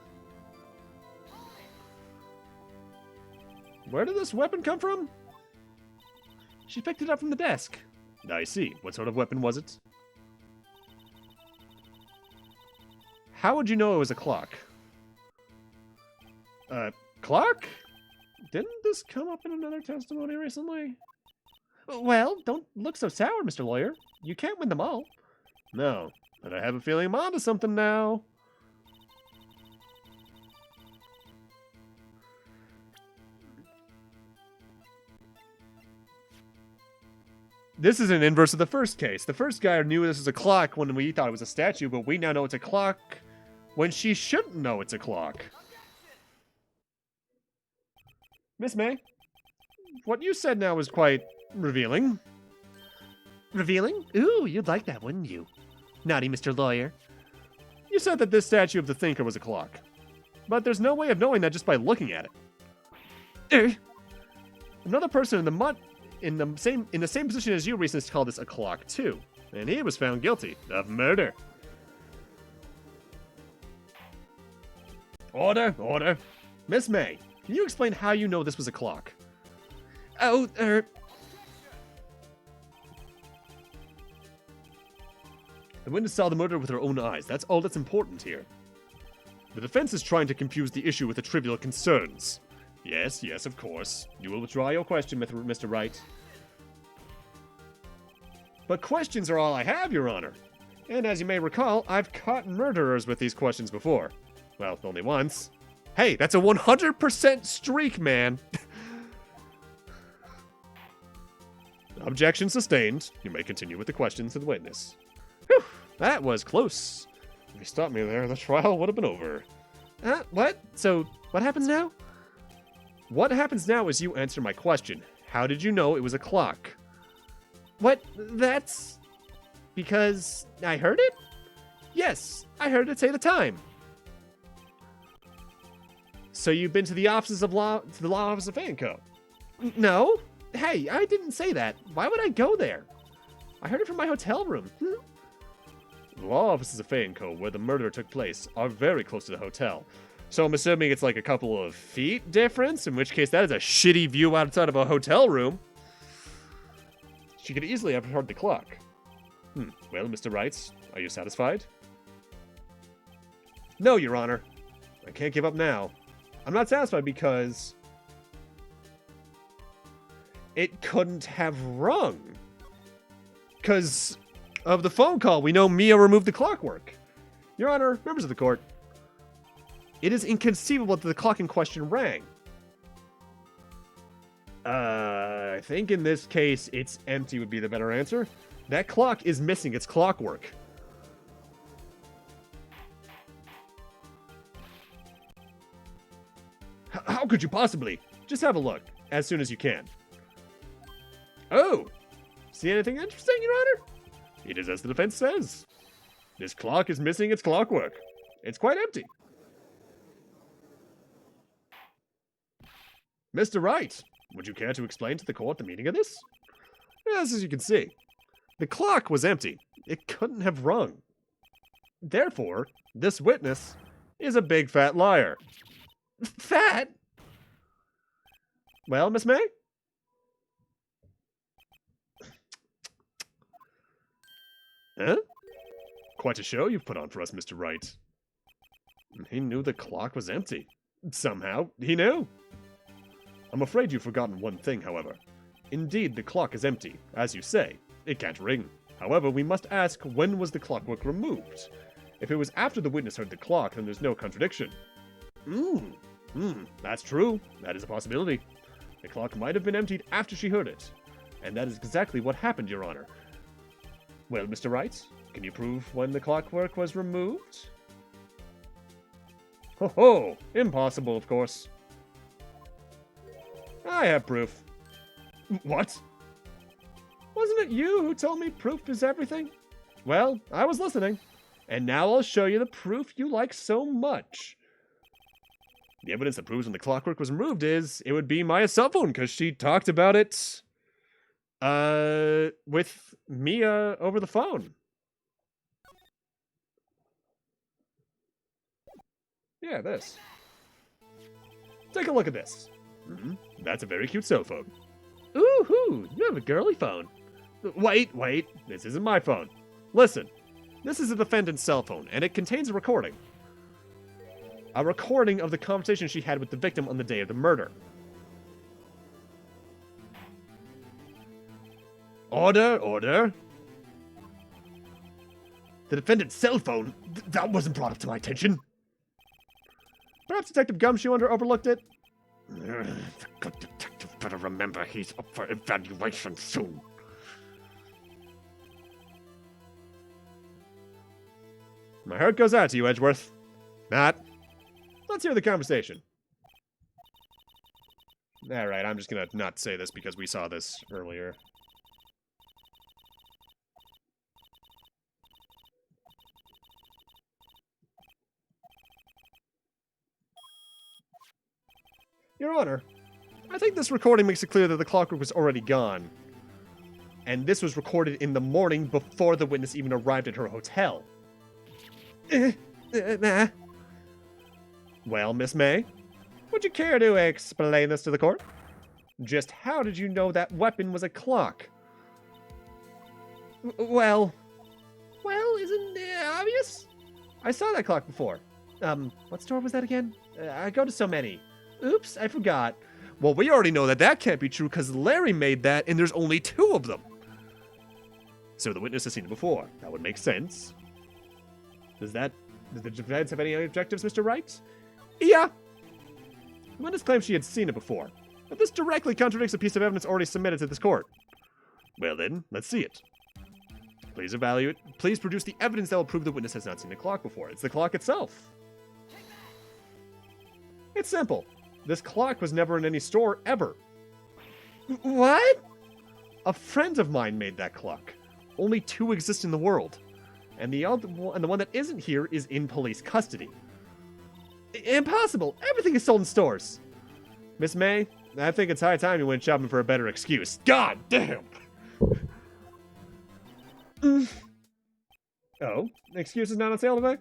Where did this weapon come from? She picked it up from the desk. I see. What sort of weapon was it? How would you know it was a clock? Clock? Didn't this come up in another testimony recently? Well, don't look so sour, Mr. Lawyer. You can't win them all. No, but I have a feeling I'm onto something now. This is an inverse of the first case. The first guy knew this was a clock when we thought it was a statue, but we now know it's a clock when she shouldn't know it's a clock. Miss May, what you said now was quite revealing. Revealing? Ooh, you'd like that, wouldn't you? Naughty Mr. Lawyer. You said that this statue of the Thinker was a clock. But there's no way of knowing that just by looking at it. Another person in the same position as you recently called this a clock too, and he was found guilty of murder. Order, order. Miss May, can you explain how you know this was a clock? Oh, The witness saw the murder with her own eyes. That's all that's important here. The defense is trying to confuse the issue with the trivial concerns. Yes, yes, of course. You will withdraw your question, Mr. Wright. But questions are all I have, Your Honor. And as you may recall, I've caught murderers with these questions before. Well, only once. Hey, that's a 100% streak, man. Objection sustained. You may continue with the questions to the witness. Whew, that was close. If you stopped me there, the trial would have been over. What? So, what happens now? What happens now is you answer my question. How did you know it was a clock? What? That's... because I heard it? Yes, I heard it say the time. So you've been to the offices of law, to the law office of Fanco? No. Hey, I didn't say that. Why would I go there? I heard it from my hotel room. The law offices of Fanco, where the murder took place, are very close to the hotel. So I'm assuming it's like a couple of feet difference, in which case that is a shitty view outside of a hotel room. She could easily have heard the clock. Well, Mr. Wright, are you satisfied? No, Your Honor. I can't give up now. I'm not satisfied because it couldn't have rung. Because of the phone call, we know Mia removed the clockwork. Your Honor, members of the court, it is inconceivable that the clock in question rang. I think in this case, it's empty would be the better answer. That clock is missing its clockwork. How could you possibly? Just have a look, as soon as you can. Oh! See anything interesting, Your Honor? It is as the defense says. This clock is missing its clockwork. It's quite empty. Mr. Wright, would you care to explain to the court the meaning of this? Yes, as you can see, the clock was empty. It couldn't have rung. Therefore, this witness is a big fat liar. Fat? Well, Miss May? Huh? Quite a show you've put on for us, Mr. Wright. He knew the clock was empty. Somehow, he knew. I'm afraid you've forgotten one thing, however. Indeed, the clock is empty. As you say, it can't ring. However, we must ask, when was the clockwork removed? If it was after the witness heard the clock, then there's no contradiction. That's true. That is a possibility. The clock might have been emptied after she heard it. And that is exactly what happened, Your Honor. Well, Mr. Wright, can you prove when the clockwork was removed? Ho ho! Impossible, of course. I have proof. What? Wasn't it you who told me proof is everything? Well, I was listening. And now I'll show you the proof you like so much. The evidence that proves when the clockwork was removed is, it would be Maya's cell phone, because she talked about it, with Mia over the phone. Yeah, this. Take a look at this. That's a very cute cell phone. Ooh-hoo, you have a girly phone. Wait, this isn't my phone. Listen, this is a defendant's cell phone, and it contains a recording. A recording of the conversation she had with the victim on the day of the murder. Order, order. The defendant's cell phone? That wasn't brought up to my attention. Perhaps Detective Gumshoe overlooked it? The good detective better remember he's up for evaluation soon. My heart goes out to you, Edgeworth. Matt, let's hear the conversation. Alright, I'm just gonna not say this because we saw this earlier. Your Honor, I think this recording makes it clear that the clockwork was already gone. And this was recorded in the morning before the witness even arrived at her hotel. Well, Miss May, would you care to explain this to the court? Just how did you know that weapon was a clock? Well, isn't it obvious? I saw that clock before. What store was that again? I go to so many. Oops, I forgot. Well, we already know that that can't be true because Larry made that and there's only 2 of them. So the witness has seen it before. That would make sense. Does the defense have any objectives, Mr. Wright? Yeah. The witness claims she had seen it before, but this directly contradicts a piece of evidence already submitted to this court. Well then, let's see it. Please evaluate. Please produce the evidence that will prove the witness has not seen the clock before. It's the clock itself. It's simple. This clock was never in any store, ever. What? A friend of mine made that clock. Only 2 exist in the world. And the one that isn't here is in police custody. Impossible! Everything is sold in stores. Miss May, I think it's high time you went shopping for a better excuse. God damn! Oh? The excuse is not on sale today?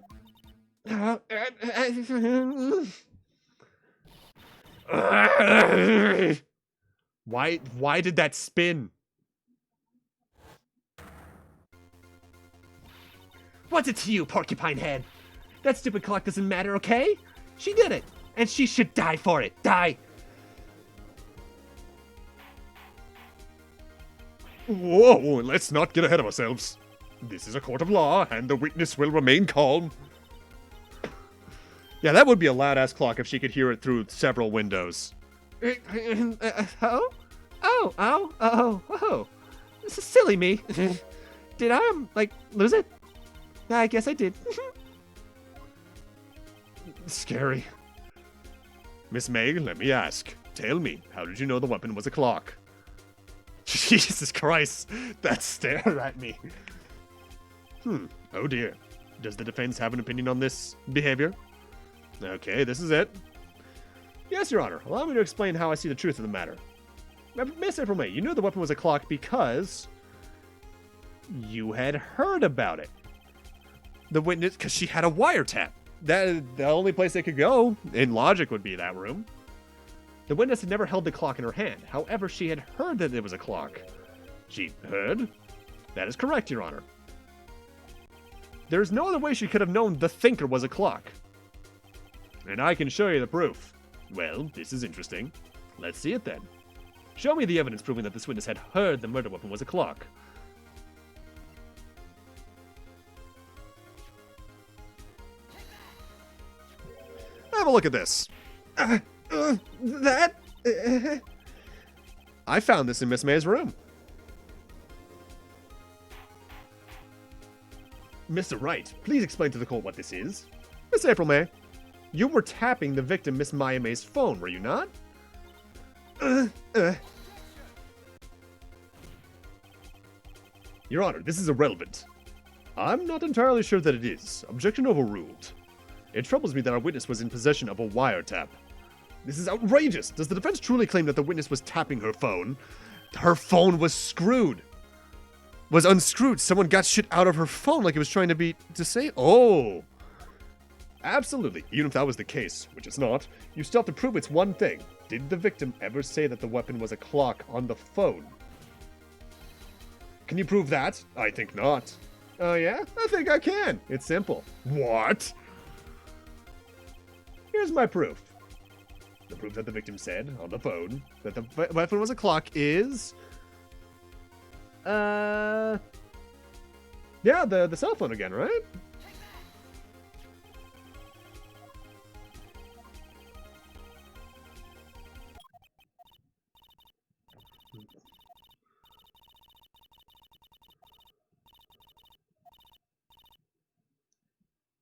Why did that spin? What's it to you, porcupine head? That stupid clock doesn't matter, okay? She did it, and she should die for it. Die! Whoa, let's not get ahead of ourselves. This is a court of law, and the witness will remain calm. Yeah, that would be a loud-ass clock if she could hear it through several windows. Oh. This is silly me. Did I, lose it? I guess I did. Scary. Miss May, let me ask. Tell me, how did you know the weapon was a clock? Jesus Christ, that stare at me. Oh dear. Does the defense have an opinion on this behavior? Okay, this is it. Yes, Your Honor. Allow me to explain how I see the truth of the matter. Miss April May, you knew the weapon was a clock because you had heard about it. The witness, because she had a wiretap. The only place they could go, in logic, would be that room. The witness had never held the clock in her hand. However, she had heard that it was a clock. She heard? That is correct, Your Honor. There's no other way she could have known the thinker was a clock. And I can show you the proof. Well, this is interesting. Let's see it then. Show me the evidence proving that this witness had heard the murder weapon was a clock. Have a look at this. I found this in Miss May's room. Mr. Wright, please explain to the court what this is. Miss April May, you were tapping the victim Miss Maya May's phone, were you not? Your Honor, this is irrelevant. I'm not entirely sure that it is. Objection overruled. It troubles me that our witness was in possession of a wiretap. This is outrageous! Does the defense truly claim that the witness was tapping her phone? Her phone was screwed. Was unscrewed. Someone got shit out of her phone like it was trying to say, oh. Absolutely. Even if that was the case, which it's not, you still have to prove it's one thing. Did the victim ever say that the weapon was a clock on the phone? Can you prove that? I think not. Oh yeah? I think I can. It's simple. What? Here's my proof. The proof that the victim said on the phone that the weapon was a clock is... Yeah, the cell phone again, right?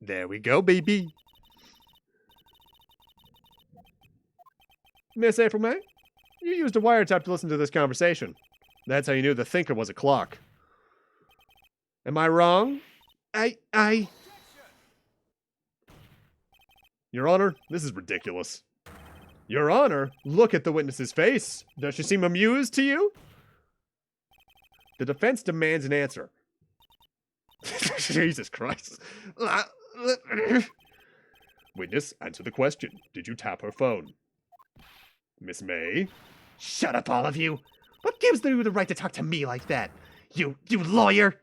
There we go, baby. Miss April May, you used a wiretap to listen to this conversation. That's how you knew the thinker was a clock. Am I wrong? Your Honor, this is ridiculous. Your Honor, look at the witness's face. Does she seem amused to you? The defense demands an answer. Jesus Christ. Witness, answer the question. Did you tap her phone? Miss May? Shut up, all of you. What gives you the right to talk to me like that? You lawyer!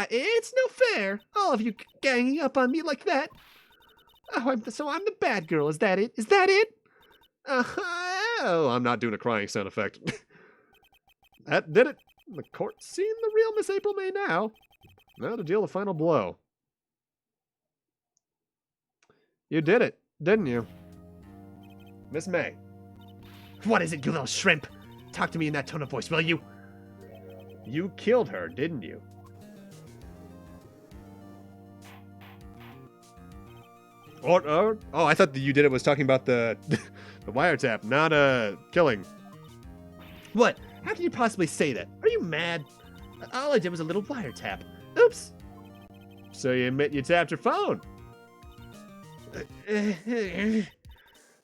It's no fair. All of you ganging up on me like that. Oh, so I'm the bad girl. Is that it? Is that it? Oh, I'm not doing a crying sound effect. That did it. The court's seen the real Miss April May now. Now to deal the final blow. You did it, didn't you? Miss May. What is it, you little shrimp? Talk to me in that tone of voice, will you? You killed her, didn't you? Oh, I thought that you did it was talking about the the wiretap, not killing. What? How can you possibly say that? Are you mad? All I did was a little wiretap. Oops. So you admit you tapped your phone?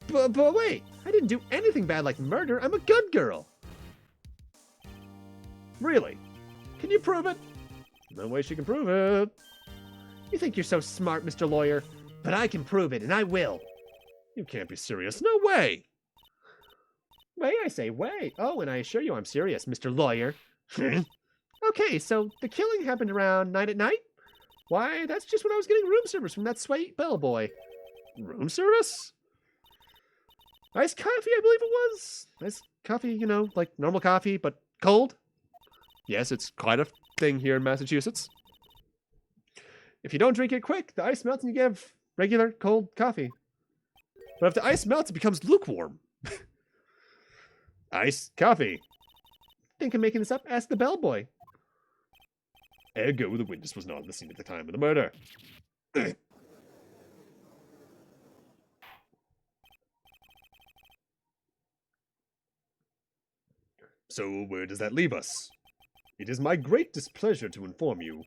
But wait, I didn't do anything bad like murder. I'm a good girl. Really? Can you prove it? No way she can prove it. You think you're so smart, Mr. Lawyer, but I can prove it, and I will. You can't be serious. No way. Way, I say way. Oh, and I assure you I'm serious, Mr. Lawyer. Okay, so the killing happened around 9 at night? Why, that's just when I was getting room service from that sweet bellboy. Room service? Iced coffee, I believe it was. Iced coffee, you know, like normal coffee, but cold. Yes, it's quite a thing here in Massachusetts. If you don't drink it quick, the ice melts and you get regular cold coffee. But if the ice melts, it becomes lukewarm. Iced coffee. Think I'm making this up? Ask the bellboy. Ergo, the witness was not at the scene at the time of the murder. So where does that leave us? It is my great displeasure to inform you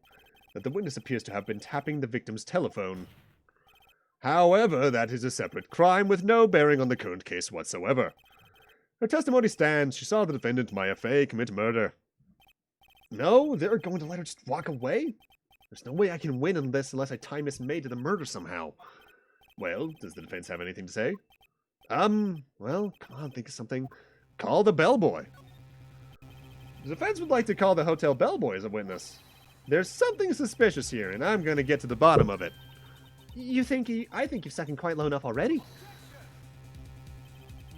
that the witness appears to have been tapping the victim's telephone. However, that is a separate crime with no bearing on the current case whatsoever. Her testimony stands. She saw the defendant, Maya Fey, commit murder. No, they're going to let her just walk away? There's no way I can win on this unless I tie Miss May to the murder somehow. Well, does the defense have anything to say? Well, come on, think of something. Call the bellboy. The defense would like to call the hotel bellboy as a witness. There's something suspicious here, and I'm going to get to the bottom of it. I think you've sunk in quite low enough already.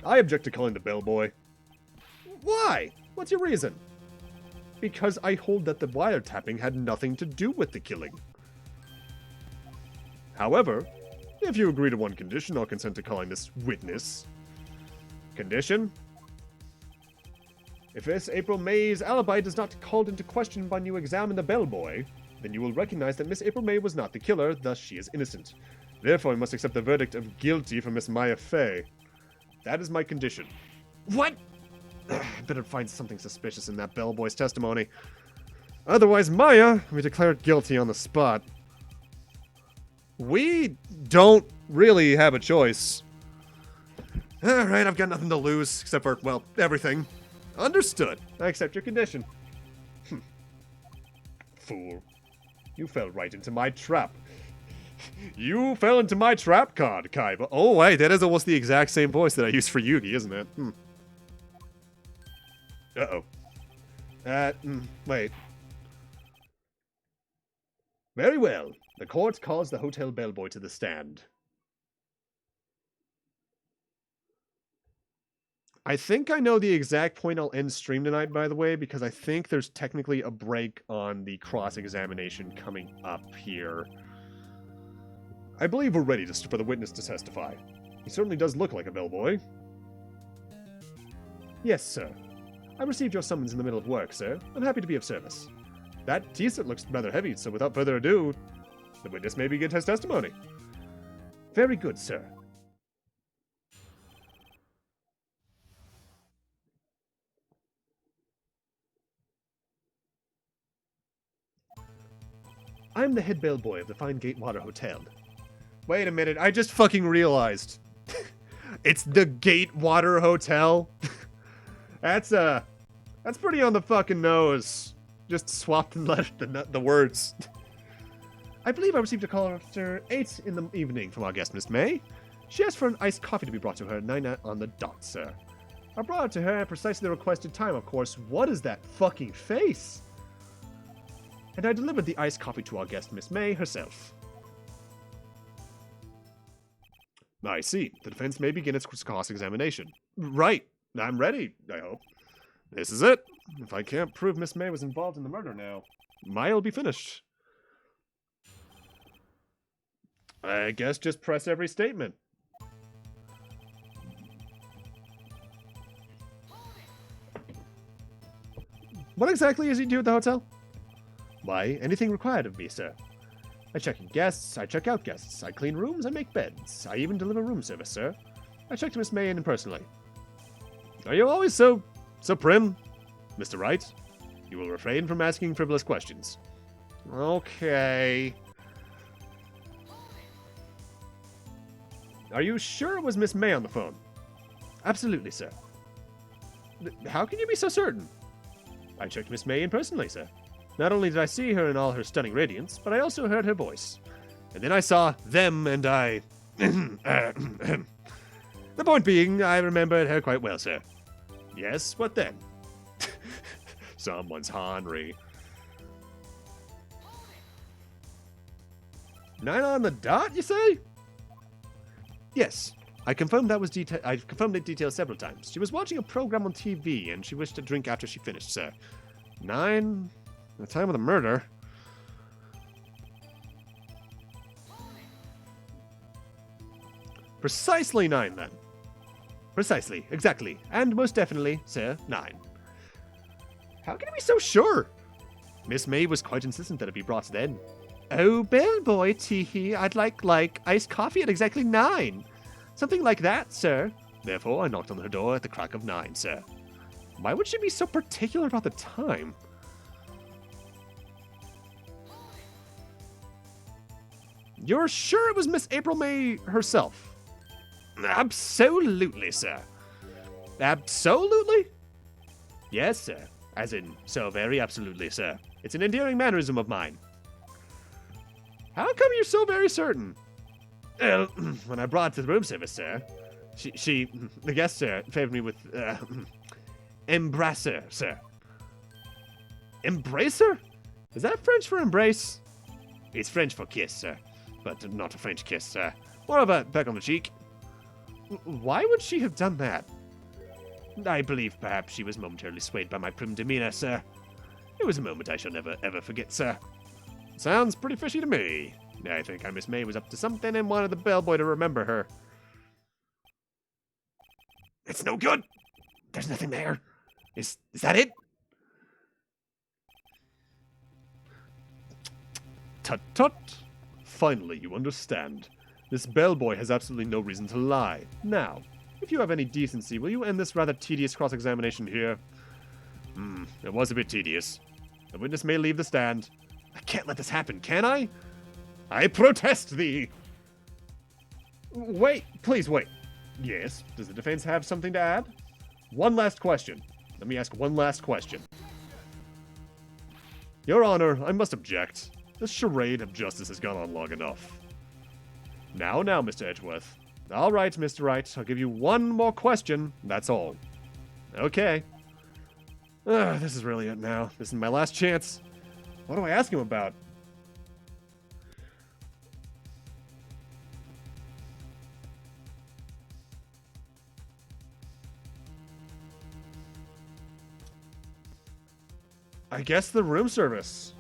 I object to calling the bellboy. Why? What's your reason? Because I hold that the wiretapping had nothing to do with the killing. However, if you agree to one condition, I'll consent to calling this witness. Condition? If Miss April May's alibi does not called into question when you examine the bellboy, then you will recognize that Miss April May was not the killer, thus she is innocent. Therefore, I must accept the verdict of guilty from Miss Maya Fey. That is my condition. What? I better find something suspicious in that bellboy's testimony. Otherwise, Maya will be declared guilty on the spot. We don't really have a choice. Alright, I've got nothing to lose, except for, well, everything. Understood. I accept your condition. Fool. You fell right into my trap. You fell into my trap card, Kaiba. Oh, wait, that is almost the exact same voice that I used for Yugi, isn't it? Uh-oh. Wait. Very well. The court calls the hotel bellboy to the stand. I think I know the exact point I'll end stream tonight, by the way, because I think there's technically a break on the cross-examination coming up here. I believe we're ready for the witness to testify. He certainly does look like a bellboy. Yes, sir. I received your summons in the middle of work, sir. I'm happy to be of service. That tea set looks rather heavy, so without further ado, the witness may begin his testimony. Very good, sir. I'm the head bellboy of the Fine Gate Water Hotel. Wait a minute, I just fucking realized. It's the Gatewater Hotel? That's pretty on the fucking nose. Just swapped and left the words. I believe I received a call after 8 in the evening from our guest, Miss May. She asked for an iced coffee to be brought to her at 9 on the dot, sir. I brought it to her at precisely the requested time, of course. What is that fucking face? And I delivered the iced coffee to our guest, Miss May, herself. I see. The defense may begin its cross-examination. Right. I'm ready, I hope. This is it. If I can't prove Miss May was involved in the murder now, mine'll be finished. I guess just press every statement. What exactly is he do at the hotel? Why, anything required of me, sir. I check in guests, I check out guests, I clean rooms, I make beds, I even deliver room service, sir. I checked Miss May in personally. Are you always so prim, Mr. Wright? You will refrain from asking frivolous questions. Okay. Are you sure it was Miss May on the phone? Absolutely, sir. How can you be so certain? I checked Miss May in personally, sir. Not only did I see her in all her stunning radiance, but I also heard her voice. And then I saw them and I... The point being, I remembered her quite well, sir. Yes, what then? Someone's Henry. 9 on the dot, you say? Yes. I confirmed the details several times. She was watching a program on TV, and she wished to drink after she finished, sir. 9... the time of the murder. Precisely 9, then. Precisely, exactly, and most definitely, sir, 9. How can you be so sure? Miss May was quite insistent that it be brought then. Oh, bellboy, teehee, I'd like iced coffee at exactly 9. Something like that, sir. Therefore, I knocked on her door at the crack of 9, sir. Why would she be so particular about the time? You're sure it was Miss April May herself? Absolutely, sir. Absolutely? Yes, sir. As in, so very absolutely, sir. It's an endearing mannerism of mine. How come you're so very certain? Well, when I brought it to the room service, sir, the guest, sir, favored me with, embrasser, sir. Embracer? Is that French for embrace? It's French for kiss, sir. But not a French kiss, sir. More of a peck on the cheek. Why would she have done that? I believe perhaps she was momentarily swayed by my prim demeanor, sir. It was a moment I shall never, ever forget, sir. Sounds pretty fishy to me. I think Miss May was up to something and wanted the bellboy to remember her. It's no good. There's nothing there. Is that it? Tut-tut. Finally, you understand. This bellboy has absolutely no reason to lie. Now, if you have any decency, will you end this rather tedious cross-examination here? It was a bit tedious. The witness may leave the stand. I can't let this happen, can I? I protest thee! Wait, please wait. Yes, does the defense have something to add? One last question. Let me ask one last question. Your Honor, I must object. This charade of justice has gone on long enough. Now, Mr. Edgeworth. All right, Mr. Wright, I'll give you one more question, that's all. Okay. This is really it now. This is my last chance. What do I ask him about? I guess the room service.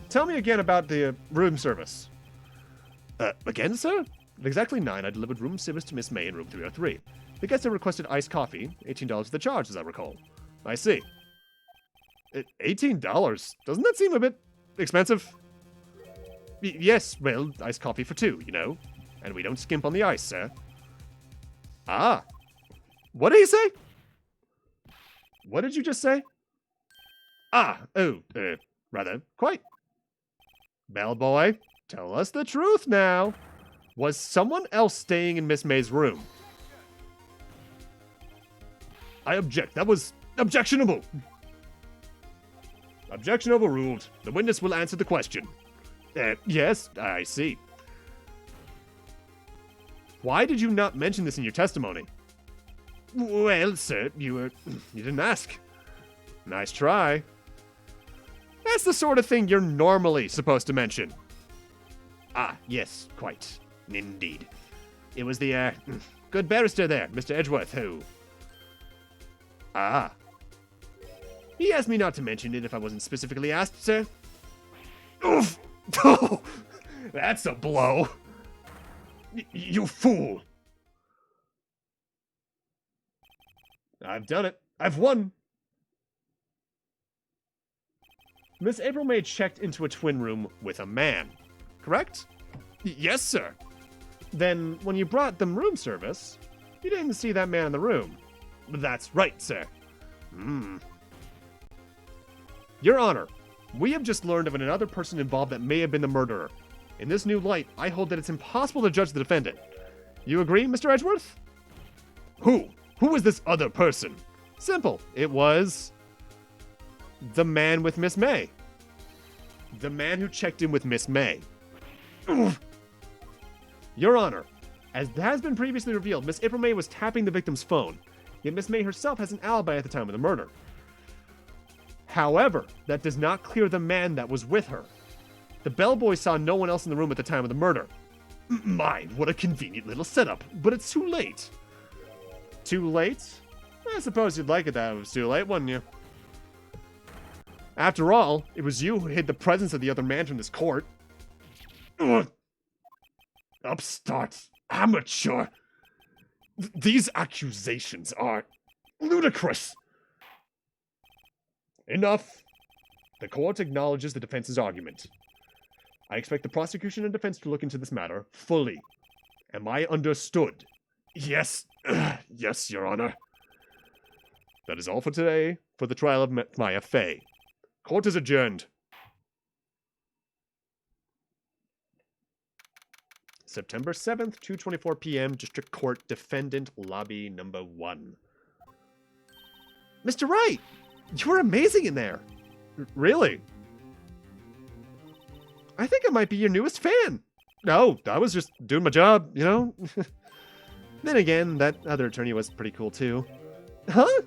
Tell me again about the room service. Again, sir? At exactly 9, I delivered room service to Miss May in room 303. The guest had requested iced coffee, $18 for the charge, as I recall. I see. $18? Doesn't that seem a bit expensive? Yes, well, iced coffee for 2, you know. And we don't skimp on the ice, sir. Ah. What did he say? What did you just say? Rather, quite. Bellboy, tell us the truth now. Was someone else staying in Miss May's room? I object. That was objectionable. Objection overruled. The witness will answer the question. Yes, I see. Why did you not mention this in your testimony? Well, sir, you didn't ask. Nice try. That's the sort of thing you're normally supposed to mention. Ah, yes, quite. Indeed. It was the, good barrister there, Mr. Edgeworth, who... Ah. He asked me not to mention it if I wasn't specifically asked, sir. Oof! Oh, that's a blow. You fool. I've done it. I've won. Miss April May checked into a twin room with a man, correct? Yes, sir. Then, when you brought them room service, you didn't see that man in the room. That's right, sir. Your Honor, we have just learned of another person involved that may have been the murderer. In this new light, I hold that it's impossible to judge the defendant. You agree, Mr. Edgeworth? Who? Who was this other person? Simple. It was... the man with Miss May. The man who checked in with Miss May. Oof. Your Honor, as has been previously revealed, Miss April May was tapping the victim's phone, yet Miss May herself has an alibi at the time of the murder. However, that does not clear the man that was with her. The bellboy saw no one else in the room at the time of the murder. My, what a convenient little setup, but it's too late. Too late? I suppose you'd like it that it was too late, wouldn't you? After all, it was you who hid the presence of the other man from this court. Ugh. Upstart. Amateur. These accusations are ludicrous. Enough. The court acknowledges the defense's argument. I expect the prosecution and defense to look into this matter fully. Am I understood? Yes. Yes, Your Honor. That is all for today for the trial of Maya Fey. Court is adjourned. September 7th, 2:24 p.m., District Court, Defendant, Lobby Number 1. Mr. Wright, you were amazing in there. Really? I think I might be your newest fan. No, I was just doing my job, you know? Then again, that other attorney was pretty cool too. Huh?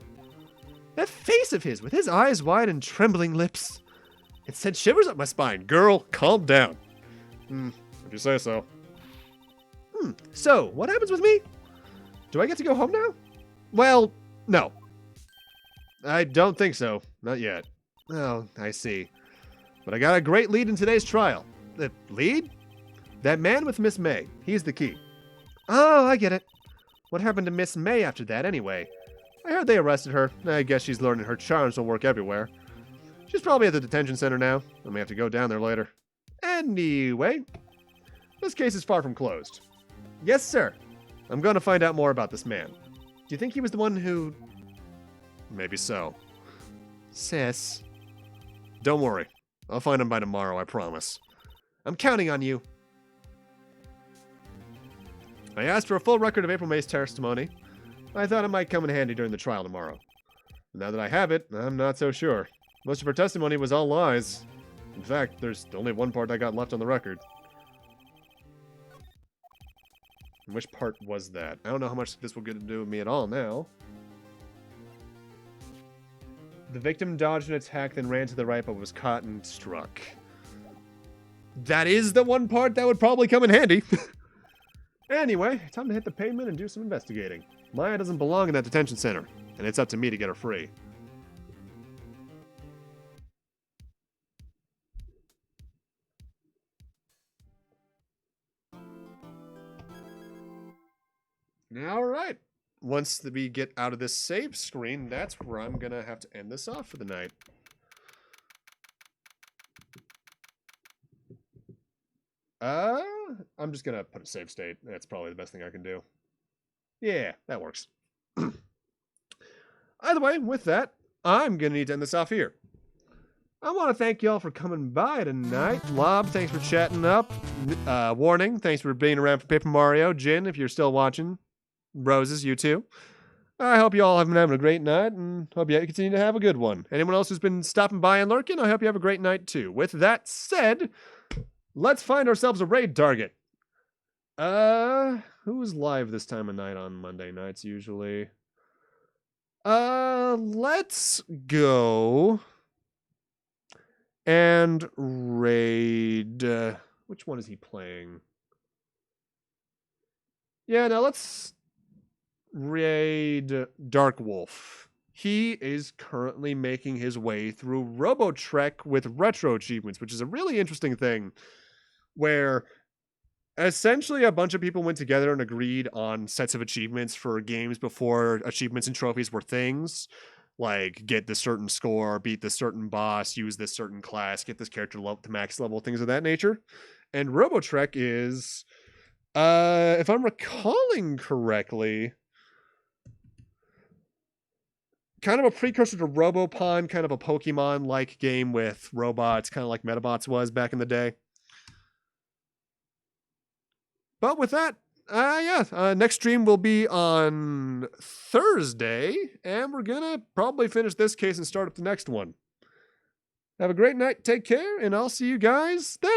That face of his, with his eyes wide and trembling lips. It sent shivers up my spine. Girl, calm down. If you say so. So, what happens with me? Do I get to go home now? Well, no. I don't think so. Not yet. Oh, I see. But I got a great lead in today's trial. The lead? That man with Miss May. He's the key. Oh, I get it. What happened to Miss May after that, anyway? I heard they arrested her. I guess she's learning her charms will work everywhere. She's probably at the detention center now. I may have to go down there later. Anyway, this case is far from closed. Yes, sir. I'm going to find out more about this man. Do you think he was the one who... Maybe so. Sis. Don't worry. I'll find him by tomorrow, I promise. I'm counting on you. I asked for a full record of April May's testimony. I thought it might come in handy during the trial tomorrow. Now that I have it, I'm not so sure. Most of her testimony was all lies. In fact, there's only one part I got left on the record. And which part was that? I don't know how much this will get to do with me at all now. The victim dodged an attack, then ran to the right, but was caught and struck. That is the one part that would probably come in handy. Anyway, time to hit the pavement and do some investigating. Maya doesn't belong in that detention center, and it's up to me to get her free. All right. Once we get out of this save screen, that's where I'm going to have to end this off for the night. I'm just going to put a save state. That's probably the best thing I can do. Yeah, that works. Either way, with that, I'm going to need to end this off here. I want to thank y'all for coming by tonight. Lob, thanks for chatting up. Warning, thanks for being around for Paper Mario. Jin, if you're still watching. Roses, you too. I hope you all have been having a great night, and hope you continue to have a good one. Anyone else who's been stopping by and lurking, I hope you have a great night too. With that said, let's find ourselves a raid target. Who's live this time of night on Monday nights usually? Let's go and raid. Which one is he playing? Yeah, now let's raid Dark Wolf. He is currently making his way through Robotrek with retro achievements, which is a really interesting thing where essentially a bunch of people went together and agreed on sets of achievements for games before achievements and trophies were things. Like get this certain score, beat this certain boss, use this certain class, get this character to max level, things of that nature. And Robotrek is, if I'm recalling correctly, kind of a precursor to Robopon, kind of a Pokemon-like game with robots, kind of like Metabots was back in the day. But with that, next stream will be on Thursday, and we're gonna probably finish this case and start up the next one. Have a great night, take care, and I'll see you guys then.